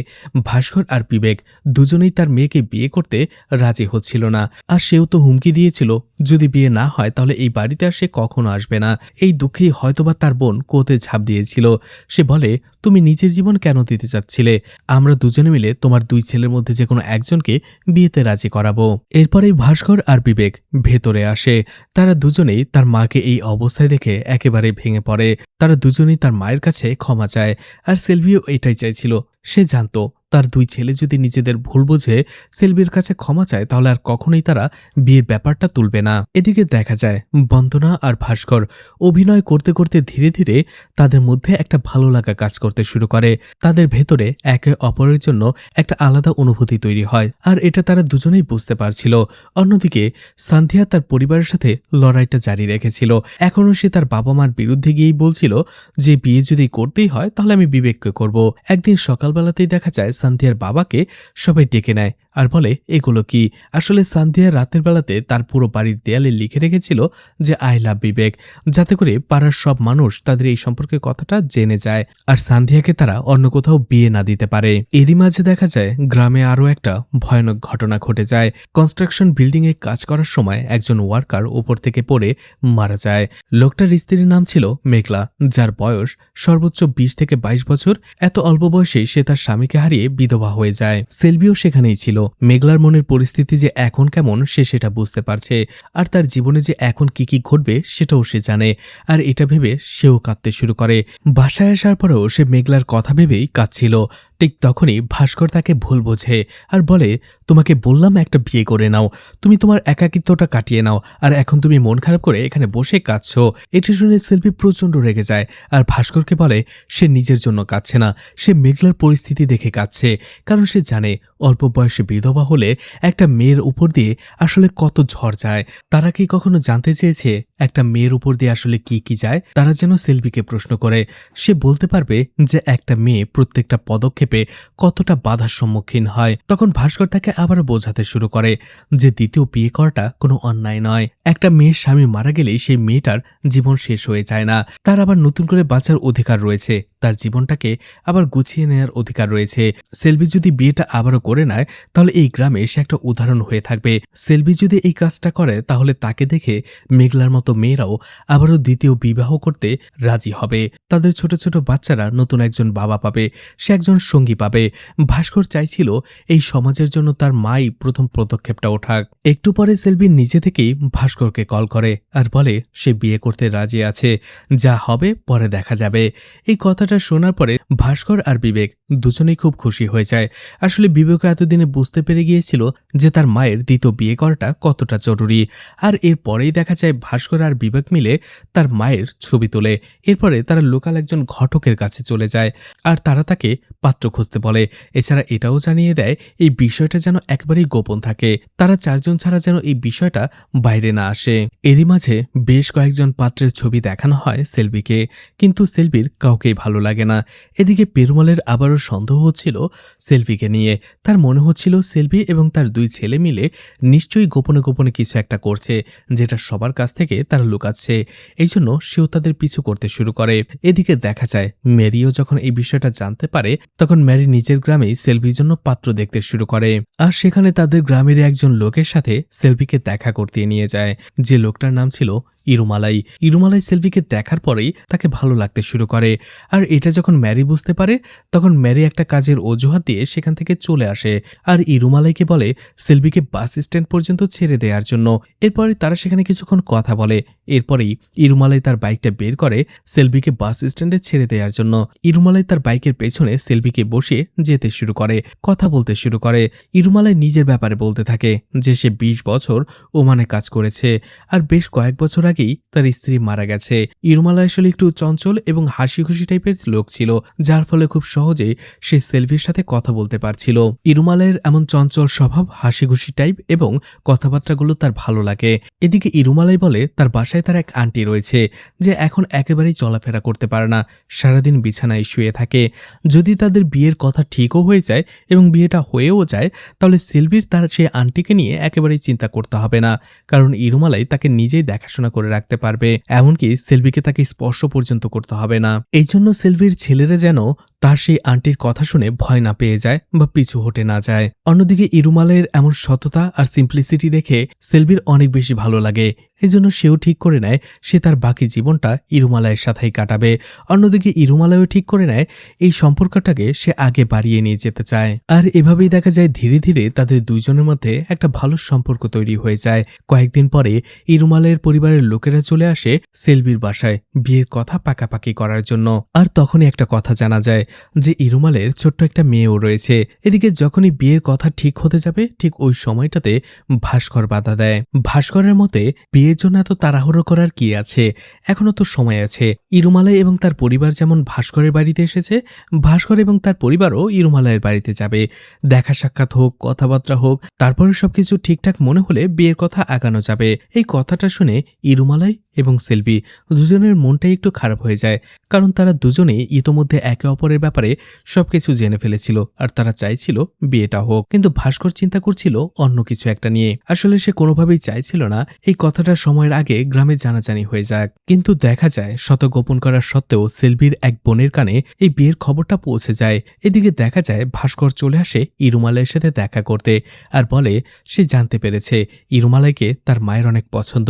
ভাস্কর আর বিবেক দুজনেই তার মেয়েকে বিয়ে করতে রাজি হচ্ছিল না, আর সেও তো হুমকি দিয়েছিল যদি বিয়ে না হয় তাহলে এই বাড়িতে আর সে কখনো আসবে না। এই দুঃখেই হয়তোবা তার বোন কুয়োতে ঝাঁপ দিয়েছিল। সে বলে তুমি নিজের জীবন কেন দিতে চাচ্ছিলে, আমরা দুজনে মিলে তোমার দুই ছেলের মধ্যে যে কোনো একজনকে বিয়েতে রাজি করাবো। এরপরেই ভাস্কর আর বিবেক ভেতরে আসে। তারা দুজনেই তার মাকে এই অবস্থায় দেখে একেবারে ভেঙে পড়ে। তারা দুজনেই তার মায়ের কাছে ক্ষমা চায়, আর সেলভিও এটাই চাইছিল। সে জানতো তার দুই ছেলে যদি নিজেদের ভুল বুঝে সেলভির কাছে ক্ষমা চায় তাহলে আর কখনোই তারা বিয়ের ব্যাপারটা তুলবে না। এদিকে দেখা যায় বন্দনা আর ভাস্কর অভিনয় করতে করতে ধীরে ধীরে তাদের মধ্যে একটা ভালো লাগা কাজ করতে শুরু করে। তাদের ভেতরে একে অপরের জন্য একটা আলাদা অনুভূতি তৈরি হয়, আর এটা তারা দুজনেই বুঝতে পারছিল। অন্যদিকে সান্ধিয়া তার পরিবারের সাথে লড়াইটা জারি রেখেছিল। এখনও সে তার বাবা মার বিরুদ্ধে গিয়েই বলছিল যে বিয়ে যদি করতেই হয় তাহলে আমি বিবেককে করব। একদিন সকালবেলাতেই দেখা যায় সান্ধিয়ার বাবাকে সবাই ডেকে নেয় আর বলে এগুলো কি। আসলে সান্ধিয়া রাতের বেলাতে তার পুরো বাড়ির দেয়ালে লিখে রেখেছিল যে আই লাভ বিবেক, যাতে করে পাড়ার সব মানুষ তাদের এই সম্পর্কের কথাটা জেনে যায়, আর সান্ধিয়াকে তারা অন্য কোথাও বিয়ে না দিতে পারে। এরই মাঝে দেখা যায় গ্রামে আরও একটা ভয়ানক ঘটনা ঘটে যায়। কনস্ট্রাকশন বিল্ডিং এ কাজ করার সময় একজন ওয়ার্কার উপর থেকে পড়ে মারা যায়। লোকটার স্ত্রীর নাম ছিল মেঘলা, যার বয়স সর্বোচ্চ 20 থেকে 22 বছর। এত অল্প বয়সে সে তার স্বামীকে হারিয়ে বিধবা হয়ে যায়। সেলভিও সেখানেই ছিল। মেঘলার মনের পরিস্থিতি যে এখন কেমন সে সেটা বুঝতে পারছে, আর তার জীবনে যে এখন কি কি ঘটবে সেটাও সে জানে। আর এটা ভেবে সেও কাঁদতে শুরু করে। বাসায় আসার পরেও সে মেঘলার কথা ভেবেই কাঁদছিল। ঠিক তখনই ভাস্কর তাকে ভুল বোঝে আর বলে, তোমাকে বললাম একটা বিয়ে করে নাও, তুমি তোমার একাকিত্বটা কাটিয়ে নাও, আর এখন তুমি মন খারাপ করে এখানে বসে কাঁদছো। এটা শুনে সেলভি প্রচণ্ড রেগে যায় আর ভাস্করকে বলে সে নিজের জন্য কাঁদছে না, সে মেঘলার পরিস্থিতি দেখে কাঁদছে। কারণ সে জানে অল্প বয়সে বিধবা হলে একটা মেয়ের উপর দিয়ে আসলে কত ঝড় যায়। তারা কি কখনো জানতে চেয়েছে একটা মেয়ের উপর দিয়ে আসলে কি কি যায়? তারা যেন সেলভিকে প্রশ্ন করে। সে বলতে পারবে যে একটা মেয়ে প্রত্যেকটা পদক্ষেপে কতটা বাধার সম্মুখীন হয়। তখন ভাস্কর তাকে আবারও বোঝাতে শুরু করে যে দ্বিতীয় বিয়ে করাটা কোনো অন্যায় নয়। একটা মেয়ের স্বামী মারা গেলেই সেই মেয়েটার জীবন শেষ হয়ে যায় না, তার আবার নতুন করে বাঁচার অধিকার রয়েছে, তার জীবনটাকে আবার গুছিয়ে নেওয়ার অধিকার রয়েছে। সেলভি যদি বিয়েটা আবারও করে নেয় তাহলে এই গ্রামে সে একটা উদাহরণ হয়ে থাকবে। সেলভি যদি এই কাজটা করে তাহলে তাকে দেখে মেঘলার মতো মেয়েরাও আবারও দ্বিতীয় বিবাহ করতে রাজি হবে। তাদের ছোট ছোট বাচ্চারা নতুন একজন বাবা পাবে, সে একজন সঙ্গী পাবে। ভাস্কর চাইছিল এই সমাজের জন্য তার মাই প্রথম পদক্ষেপটা ওঠাক। একটু পরে সেলভি নিজে থেকেই ভাস্করকে কল করে আর বলে সে বিয়ে করতে রাজি আছে, যা হবে পরে দেখা যাবে। এই কথাটা শোনার পরে ভাস্কর আর বিবেক দুজনেই খুব খুশি হয়ে যায়। আসলে বিবেক এতদিনে বুঝতে পেরে গিয়েছিল যে তার মায়ের দ্বিতীয় বিয়ে করাটা কতটা জরুরি। আর এরপরেই দেখা যায় ভাস্কর আর বিবেক মিলে তার মায়ের ছবি তোলে। এরপরে তারা লোকাল একজন ঘটকের কাছে চলে যায় আর তারা তাকে পাত্র খুঁজতে বলে। এছাড়া এটাও জানিয়ে দেয় এই বিষয়টা যেন একেবারেই গোপন থাকে, তারা চারজন ছাড়া যেন এই বিষয়টা বাইরে না আসে। এরই মাঝে বেশ কয়েকজন পাত্রের ছবি দেখানো হয় সেলভিকে, কিন্তু সেলভির কাউকেই ভালো লাগে না। এদিকে পেরুমলের আবারও সন্দেহ হচ্ছিল সেলভিকে নিয়ে। তার মনে হচ্ছিল সেলভি এবং তার দুই ছেলে মিলে নিশ্চয়ই গোপনে গোপনে কিছু একটা করছে, যেটা সবার কাছ থেকে তারা লুকাচ্ছে। এই জন্য সেও তাদের পিছু করতে শুরু করে। এদিকে দেখা যায় ম্যারিও যখন এই বিষয়টা জানতে পারে তখন ম্যারি নিজের গ্রামেই সেলভির জন্য পাত্র দেখতে শুরু করে। আর সেখানে তাদের গ্রামের একজন লোকের সাথে সেলভিকে দেখা করতে নিয়ে যায়, যে লোকটার নাম ছিল ইরুমালাই। ইরুমালাই সেলভিকে দেখার পরেই তাকে ভালো লাগতে শুরু করে। আর এটা যখন ম্যারি বুঝতে পারে তখন ম্যারি একটা কাজের অজুহাত দিয়ে সেখান থেকে চলে আসে আর ইরুমালাইকে বলে সেলভিকে বাস স্ট্যান্ড পর্যন্ত ছেড়ে দেওয়ার জন্য। এরপরে তারা সেখানে কিছুক্ষণ কথা বলে। এরপরেই ইরুমালাই তার বাইকটা বের করে সেলভিকে বাস স্ট্যান্ডে ছেড়ে দেওয়ার জন্য। ইরুমালাই তার বাইকের পেছনে সেলভিকে বসিয়ে যেতে শুরু করে, কথা বলতে শুরু করে। ইরুমালাই নিজের ব্যাপারে বলতে থাকে যে সে 20 বছর ওমানে কাজ করেছে আর বেশ কয়েক বছর আগেই তার স্ত্রী মারা গেছে। ইরুমালাই আসলে একটু চঞ্চল এবং হাসি খুশি টাইপের লোক ছিল, যার ফলে খুব সহজেই সে সেলভির সাথে কথা বলতে পারছিল। ইরুমালাইয়ের এমন চঞ্চল স্বভাব, হাসি খুশি টাইপ এবং কথাবার্তাগুলো তার ভালো লাগে। এদিকে ইরুমালাই বলে তার বাসায় তার এক আন্টি রয়েছে যে এখন একেবারেই চলাফেরা করতে পারে না, সারাদিন বিছানায় শুয়ে থাকে। যদি তাদের বিয়ের কথা ঠিকও হয়ে যায় এবং বিয়েটা হয়েও যায় তাহলে সেলভির তার সেই আন্টিকে নিয়ে একেবারেই চিন্তা করতে হবে না, কারণ ইরুমালাই তাকে নিজেই দেখাশোনা করে রাখতে পারবে। এমনকি সেলভিকে তাকে স্পর্শ পর্যন্ত করতে হবে না। এই জন্য সেলভির ছেলেরা যেন তার সেই আন্টির কথা শুনে ভয় না পেয়ে যায় বা পিছু হটে না যায়। অন্যদিকে ইরুমালাইয়ের এমন সততা আর সিম্পলিসিটি দেখে সেলভির অনেক বেশি ভালো লাগে। এজন্য সেও ঠিক করে নেয় সে তার বাকি জীবনটা ইরুমালাইয়ের সাথেই কাটাবে। অন্যদিকে ইরুমালাইও ঠিক করে নেয় এই সম্পর্কটাকে সে আগে বাড়িয়ে নিয়ে যেতে চায়। আর এভাবেই দেখা যায় ধীরে ধীরে তাদের দুইজনের মধ্যে একটা ভালো সম্পর্ক তৈরি হয়ে যায়। কয়েকদিন পরে ইরুমালাইয়ের পরিবারের লোকেরা চলে আসে সেলভির বাসায় বিয়ের কথা পাকাপাকি করার জন্য। আর তখনই একটা কথা জানা যায় যে ইরুমালাইয়ের ছোট্ট একটা মেয়েও রয়েছে। এদিকে যখনই বিয়ের কথা ঠিক হতে যাবে ঠিক ওই সময়টাতে ভাস্কর বাধা দেয়। ভাস্করের মতে বিয়ের জন্য এত তাড়াহুড়ো করার কি আছে, এখনো তো সময় আছে। ইরুমালাই এবং তার পরিবার যেমন ভাস্করের বাড়িতে এসেছে, ভাস্কর এবং তার পরিবারও ইরুমালাইয়ের বাড়িতে যাবে। দেখা সাক্ষাৎ হোক, কথাবার্তা হোক, তারপরে সবকিছু ঠিকঠাক মনে হলে বিয়ের কথা আগানো যাবে। এই কথাটা শুনে ইরুমালাই এবং সেলভি দুজনের মনটাই একটু খারাপ হয়ে যায়, কারণ তারা দুজনেই ইতোমধ্যে একে অপরের ব্যাপারে সবকিছু জেনে ফেলেছিল আর তারা চাইছিল বিয়েটা হোক। কিন্তু ভাস্কর চিন্তা করছিল অন্য কিছু একটা নিয়ে। আসলে সে কোনোভাবেই চাইছিল না এই কথাটা সময়ের আগে গ্রামে জানাজানি হয়ে যায়। কিন্তু দেখা যায় শত গোপন করার সত্ত্বেও সেলভির এক বোনের কানে এই বিয়ের খবরটা পৌঁছে যায়। এদিকে দেখা যায় ভাস্কর চলে আসে ইরুমালাইয়ের সাথে দেখা করতে আর বলে সে জানতে পেরেছে ইরুমালাইকে তার মায়ের অনেক পছন্দ।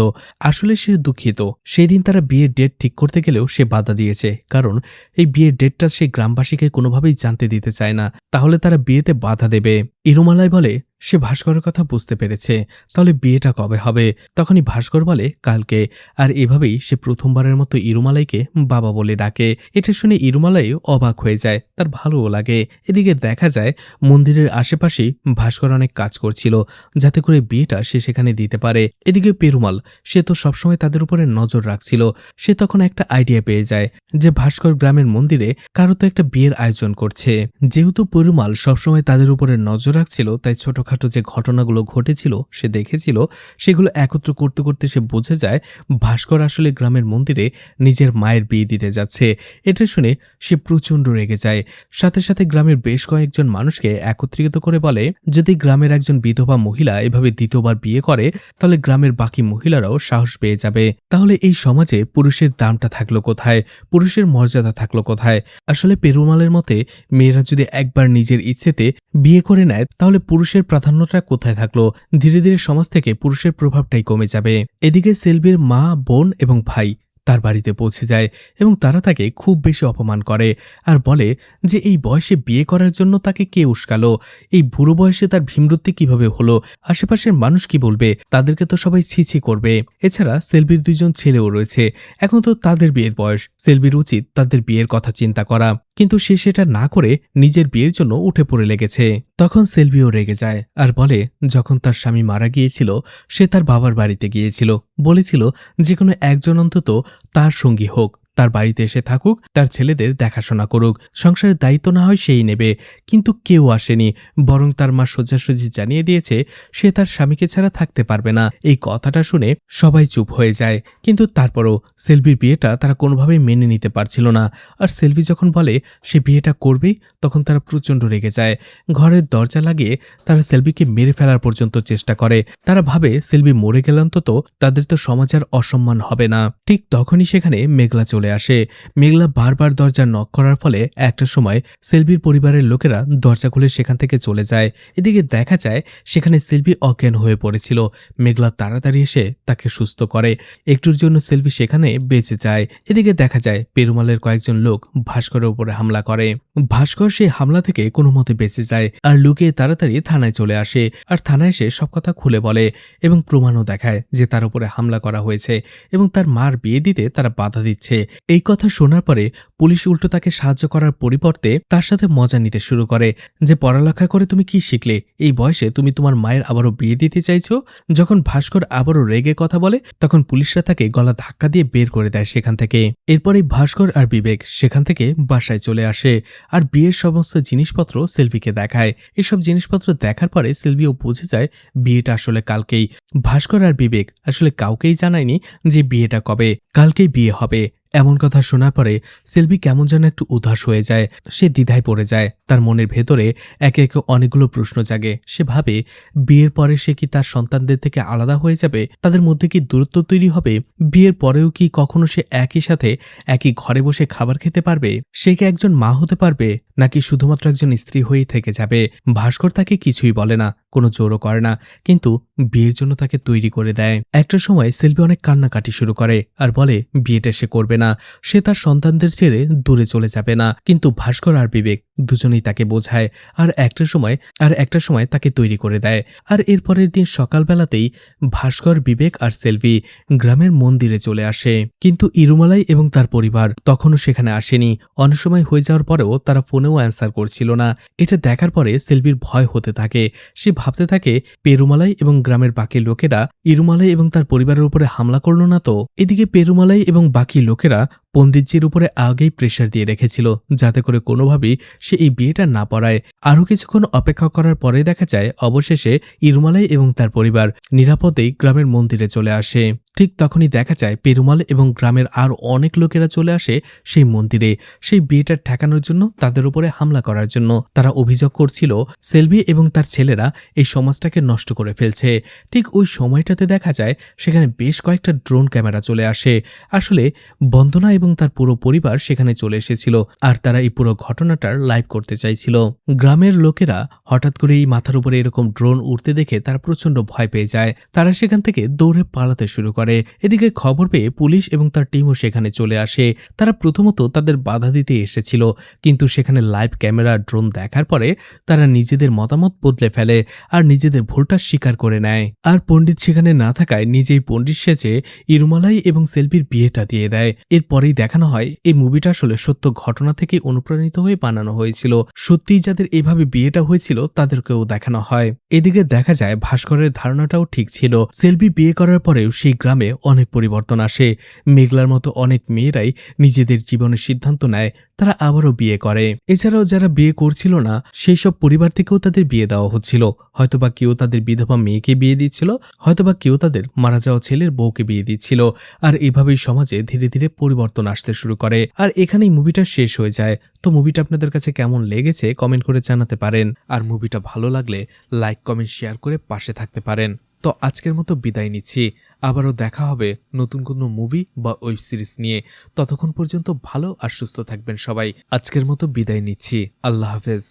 আসলে সে দুঃখিত, সেই দিন তারা বিয়ের ডেট ঠিক করতে গেলেও সে বাধা দিয়েছে, কারণ এই বিয়ের ডেটটা সে গ্রামবাসীকে কোনোভাবেই জানতে দিতে চায় না, তাহলে তারা বিয়েতে বাধা দেবে। ইরুমালাই বলে সে ভাস্করের কথা বুঝতে পেরেছে, তাহলে বিয়েটা কবে হবে? তখনই ভাস্কর বলে কালকে। আর এভাবেই সে প্রথমবারের মতো ইরুমালাইকে বাবা বলে ডাকে। এটা শুনে ইরুমালাই অবাক হয়ে যায়, তার ভালোও লাগে। এদিকে দেখা যায় মন্দিরের আশেপাশেই ভাস্কর অনেক কাজ করছিল যাতে করে বিয়েটা সে সেখানে দিতে পারে। এদিকে পেরুমাল, সে তো সবসময় তাদের উপরে নজর রাখছিল। সে তখন একটা আইডিয়া পেয়ে যায় যে ভাস্কর গ্রামের মন্দিরে কারো তো একটা বিয়ের আয়োজন করছে। যেহেতু পেরুমাল সবসময় তাদের উপরে নজর রাখছিল, তাই ছোটখাটো যে ঘটনাগুলো ঘটেছিল সে দেখেছিল, সেগুলো একত্র করতে করতে সে বুঝে যায় ভাস্কর আসলে গ্রামের মন্দিরে নিজের মায়ের বিয়ে দিতে যাচ্ছে। এটা শুনে সে প্রচণ্ড রেগে যায়। সাথে সাথে গ্রামের বেশ কয়েকজন মানুষকে একত্রিত করে বলে যদি গ্রামের একজন বিধবা মহিলা এভাবে দ্বিতীয়বার বিয়ে করে তাহলে গ্রামের বাকি মহিলারাও সাহস পেয়ে যাবে। তাহলে এই সমাজে পুরুষের দামটা থাকলো কোথায়, পুরুষের মর্যাদা থাকলো কোথায়? আসলে পেরুমালের মতে মেয়েরা যদি একবার নিজের ইচ্ছেতে বিয়ে করে নেয় তাহলে পুরুষের প্রাধান্যটা কোথায় থাকলো? ধীরে ধীরে সমাজ থেকে পুরুষের প্রভাবটাই কমে যাবে। এদিকে সেলভির মা, বোন এবং ভাই তার বাড়িতে পৌঁছে যায় এবং তারা তাকে খুব বেশি অপমান করে আর বলে যে এই বয়সে বিয়ে করার জন্য তাকে কে উস্কালো? এই বুড়ো বয়সে তার ভীমরতি কিভাবে হলো? আশেপাশের মানুষ কি বলবে? তাদেরকে তো সবাই ছিছি করবে। এছাড়া সেলভির দুইজন ছেলেও রয়েছে, এখন তো তাদের বিয়ের বয়স, সেলভির উচিত তাদের বিয়ের কথা চিন্তা করা। কিন্তু সে সেটা না করে নিজের বিয়ের জন্য উঠে পড়ে লেগেছে। তখন সেলভিও রেগে যায় আর বলে যখন তার স্বামী মারা গিয়েছিল সে তার বাবার বাড়িতে গিয়েছিল, বলেছিল যে কোনো একজন অন্তত তার সঙ্গী হোক, তার বাড়িতে এসে থাকুক, তার ছেলেদের দেখাশোনা করুক, সংসারের দায়িত্ব না হয় সেই নেবে। কিন্তু কেউ আসেনি, বরং তার মা সোজাসুজি জানিয়ে দিয়েছে সে তার স্বামীকে ছাড়া থাকতে পারবে না। এই কথাটা শুনে সবাই চুপ হয়ে যায়, কিন্তু তারপরও সেলভির বিয়েটা তারা কোনোভাবেই মেনে নিতে পারছিল না। আর সেলভি যখন বলে সে বিয়েটা করবেই তখন তারা প্রচণ্ড রেগে যায়। ঘরের দরজা লাগিয়ে তারা সেলভিকে মেরে ফেলার পর্যন্ত চেষ্টা করে। তারা ভাবে সেলভি মরে গেলে অন্তত তাদের তো সমাজের অসম্মান হবে না। ঠিক তখনই সেখানে মেঘলা চলে আসে। মেঘলা বারবার দরজা নক করার ফলে একটা সময় সেলভির পরিবারের লোকেরা দরজা খুলে সেখান থেকে চলে যায়। এদিকে দেখা যায় সেখানে সেলভি অজ্ঞান হয়ে পড়েছিল। মেঘলা তাড়াতাড়ি এসে তাকে সুস্থ করে। একটুর জন্য সেলভি সেখানে বেঁচে যায়। এদিকে দেখা যায় পেরুমালের কয়েকজন লোক ভাস্করের উপরে হামলা করে। ভাস্কর সেই হামলা থেকে কোনো মতে বেঁচে যায় আর লুকিয়ে তাড়াতাড়ি থানায় চলে আসে। আর থানায় এসে সব কথা খুলে বলে এবং প্রমাণও দেখায় যে তার উপরে হামলা করা হয়েছে এবং তার মার বিয়ে দিতে তারা বাধা দিচ্ছে। এই কথা শোনার পরে পুলিশ উল্টো তাকে সাহায্য করার পরিবর্তে তার সাথে মজা নিতে শুরু করে যে পড়ালেখা করে তুমি কি শিখলে? এই বয়সে তুমি তোমার মায়ের আবারও বিয়ে দিতে চাইছো? যখন ভাস্কর আবারও রেগে কথা বলে তখন পুলিশরা তাকে গলা ধাক্কা দিয়ে বের করে দেয় সেখান থেকে। এরপরেই ভাস্কর আর বিবেক সেখান থেকে বাসায় চলে আসে আর বিয়ের সমস্ত জিনিসপত্র সেলভিকে দেখায়। এসব জিনিসপত্র দেখার পরে সেলভিও বুঝে যায় বিয়েটা আসলে কালকেই। ভাস্কর আর বিবেক আসলে কাউকেই জানায়নি যে বিয়েটা কবে, কালকেই বিয়ে হবে। এমন কথা শোনার পরে সেলভি কেমন যেন একটু উদাস হয়ে যায়। সে দ্বিধায় পড়ে যায়। তার মনের ভেতরে একে একে অনেকগুলো প্রশ্ন জাগে। সে ভাবে বিয়ের পরে সে কি তার সন্তানদের থেকে আলাদা হয়ে যাবে? তাদের মধ্যে কি দূরত্ব তৈরি হবে? বিয়ের পরেও কি কখনো সে একই সাথে একই ঘরে বসে খাবার খেতে পারবে? সে কি একজন মা হতে পারবে, নাকি শুধুমাত্র একজন স্ত্রী হয়েই থেকে যাবে? ভাস্কর তাকে কিছুই বলে না, কোনো জোরও করে না, কিন্তু বিয়ের জন্য তাকে তৈরি করে দেয়। একটা সময় সেলভি অনেক কান্নাকাটি শুরু করে আর বলে বিয়েটা সে করবে না, সে তার সন্তানদের ছেড়ে দূরে চলে যাবে না। কিন্তু ভাস্কর আর বিবেক দুজনেই তাকে বোঝায় আর একটা সময় তাকে তৈরি করে দেয়। আর এরপরের দিন সকালবেলাতেই ভাস্কর, বিবেক আর সেলভি গ্রামের মন্দিরে চলে আসে। কিন্তু ইরুমালাই এবং তার পরিবার তখনও সেখানে আসেনি। অনেক সময় হয়ে যাওয়ার পরেও তারা ফোনেও অ্যান্সার করছিল না। এটা দেখার পরে সেলভির ভয় হতে থাকে। সে ভাবতে থাকে পেরুমালাই এবং গ্রামের বাকি লোকেরা ইরুমালাই এবং তার পরিবারের উপরে হামলা করলো না তো? এদিকে পেরুমালাই এবং বাকি লোকেরা পণ্ডিতজির উপরে আগেই প্রেশার দিয়ে রেখেছিল যাতে করে কোনোভাবেই সে এই বিয়েটা না পড়ায়। আরও কিছুক্ষণ অপেক্ষা করার পরে দেখা যায় অবশেষে ইরুমালাই এবং তার পরিবার নিরাপদেই গ্রামের মন্দিরে চলে আসে। ঠিক তখনই দেখা যায় পেরুমাল এবং গ্রামের আর অনেক লোকেরা চলে আসে সেই মন্দিরে সেই বিয়েটা ঠেকানোর জন্য, তাদের উপরে হামলা করার জন্য। তারা অভিযোগ করছিল সেলভি এবং তার ছেলেরা এই সমাজটাকে নষ্ট করে ফেলছে। ঠিক ওই সময়টাতে দেখা যায় সেখানে বেশ কয়েকটা ড্রোন ক্যামেরা চলে আসে। আসলে বন্দনা এবং তার পুরো পরিবার সেখানে চলে এসেছিল আর তারা এই পুরো ঘটনাটার লাইভ করতে চাইছিল। গ্রামের লোকেরা হঠাৎ করে এই মাথার উপরে এরকম ড্রোন উড়তে দেখে তারা প্রচন্ড ভয় পেয়ে যায়। তারা সেখান থেকে দৌড়ে পালাতে শুরু করে। এদিকে খবর পেয়ে পুলিশ এবং তার টিমও সেখানে চলে আসে। তারা প্রথমত তাদের বাধা দিতে এসেছিল, কিন্তু সেখানে লাইভ ক্যামেরা ড্রোন দেখার পরে তারা নিজেদের মতামত বদলে ফেলে আর নিজেদের ভুলটা স্বীকার করে নেয়। আর পণ্ডিত সেখানে না থাকায় নিজেই পণ্ডিত সেজে ইরুমালাই এবং সেলভির বিয়েটা দিয়ে দেয়। এরপরেই দেখানো হয় এই মুভিটা আসলে সত্য ঘটনা থেকে অনুপ্রাণিত হয়ে বানানো হয়েছিল। সত্যিই যাদের এভাবে বিয়েটা হয়েছিল তাদেরকেও দেখানো হয়। এদিকে দেখা যায় ভাস্করের ধারণাটাও ঠিক ছিল। সেলভি বিয়ে করার পরেও সেই গ্রামে অনেক পরিবর্তন আসে। মেঘলার মতো অনেক মেয়েরাই নিজেদের জীবনের সিদ্ধান্ত নেয়, তারা আবারও বিয়ে করে। এছাড়াও যারা বিয়ে করছিল না সেই সব পরিবার থেকেও তাদের বিয়ে দেওয়া হচ্ছিল। হয়তোবা কেউ তাদের বিধবা মেয়েকে বিয়ে দিচ্ছিল, হয়তোবা কেউ তাদের মারা যাওয়া ছেলের বউকে বিয়ে দিচ্ছিল। আর এভাবেই সমাজে ধীরে ধীরে পরিবর্তন আসতে শুরু করে। আর এখানেই মুভিটা শেষ হয়ে যায়। তো মুভিটা আপনাদের কাছে কেমন লেগেছে কমেন্ট করে জানাতে পারেন। আর মুভিটা ভালো লাগলে লাইক কমেন্ট শেয়ার করে পাশে থাকতে পারেন। তো আজকের মতো বিদায় নিচ্ছি। আবারও দেখা হবে নতুন কোনো মুভি বা ওয়েব সিরিজ নিয়ে। ততক্ষণ পর্যন্ত ভালো আর সুস্থ থাকবেন সবাই। আজকের মতো বিদায় নিচ্ছি। আল্লাহ হাফেজ।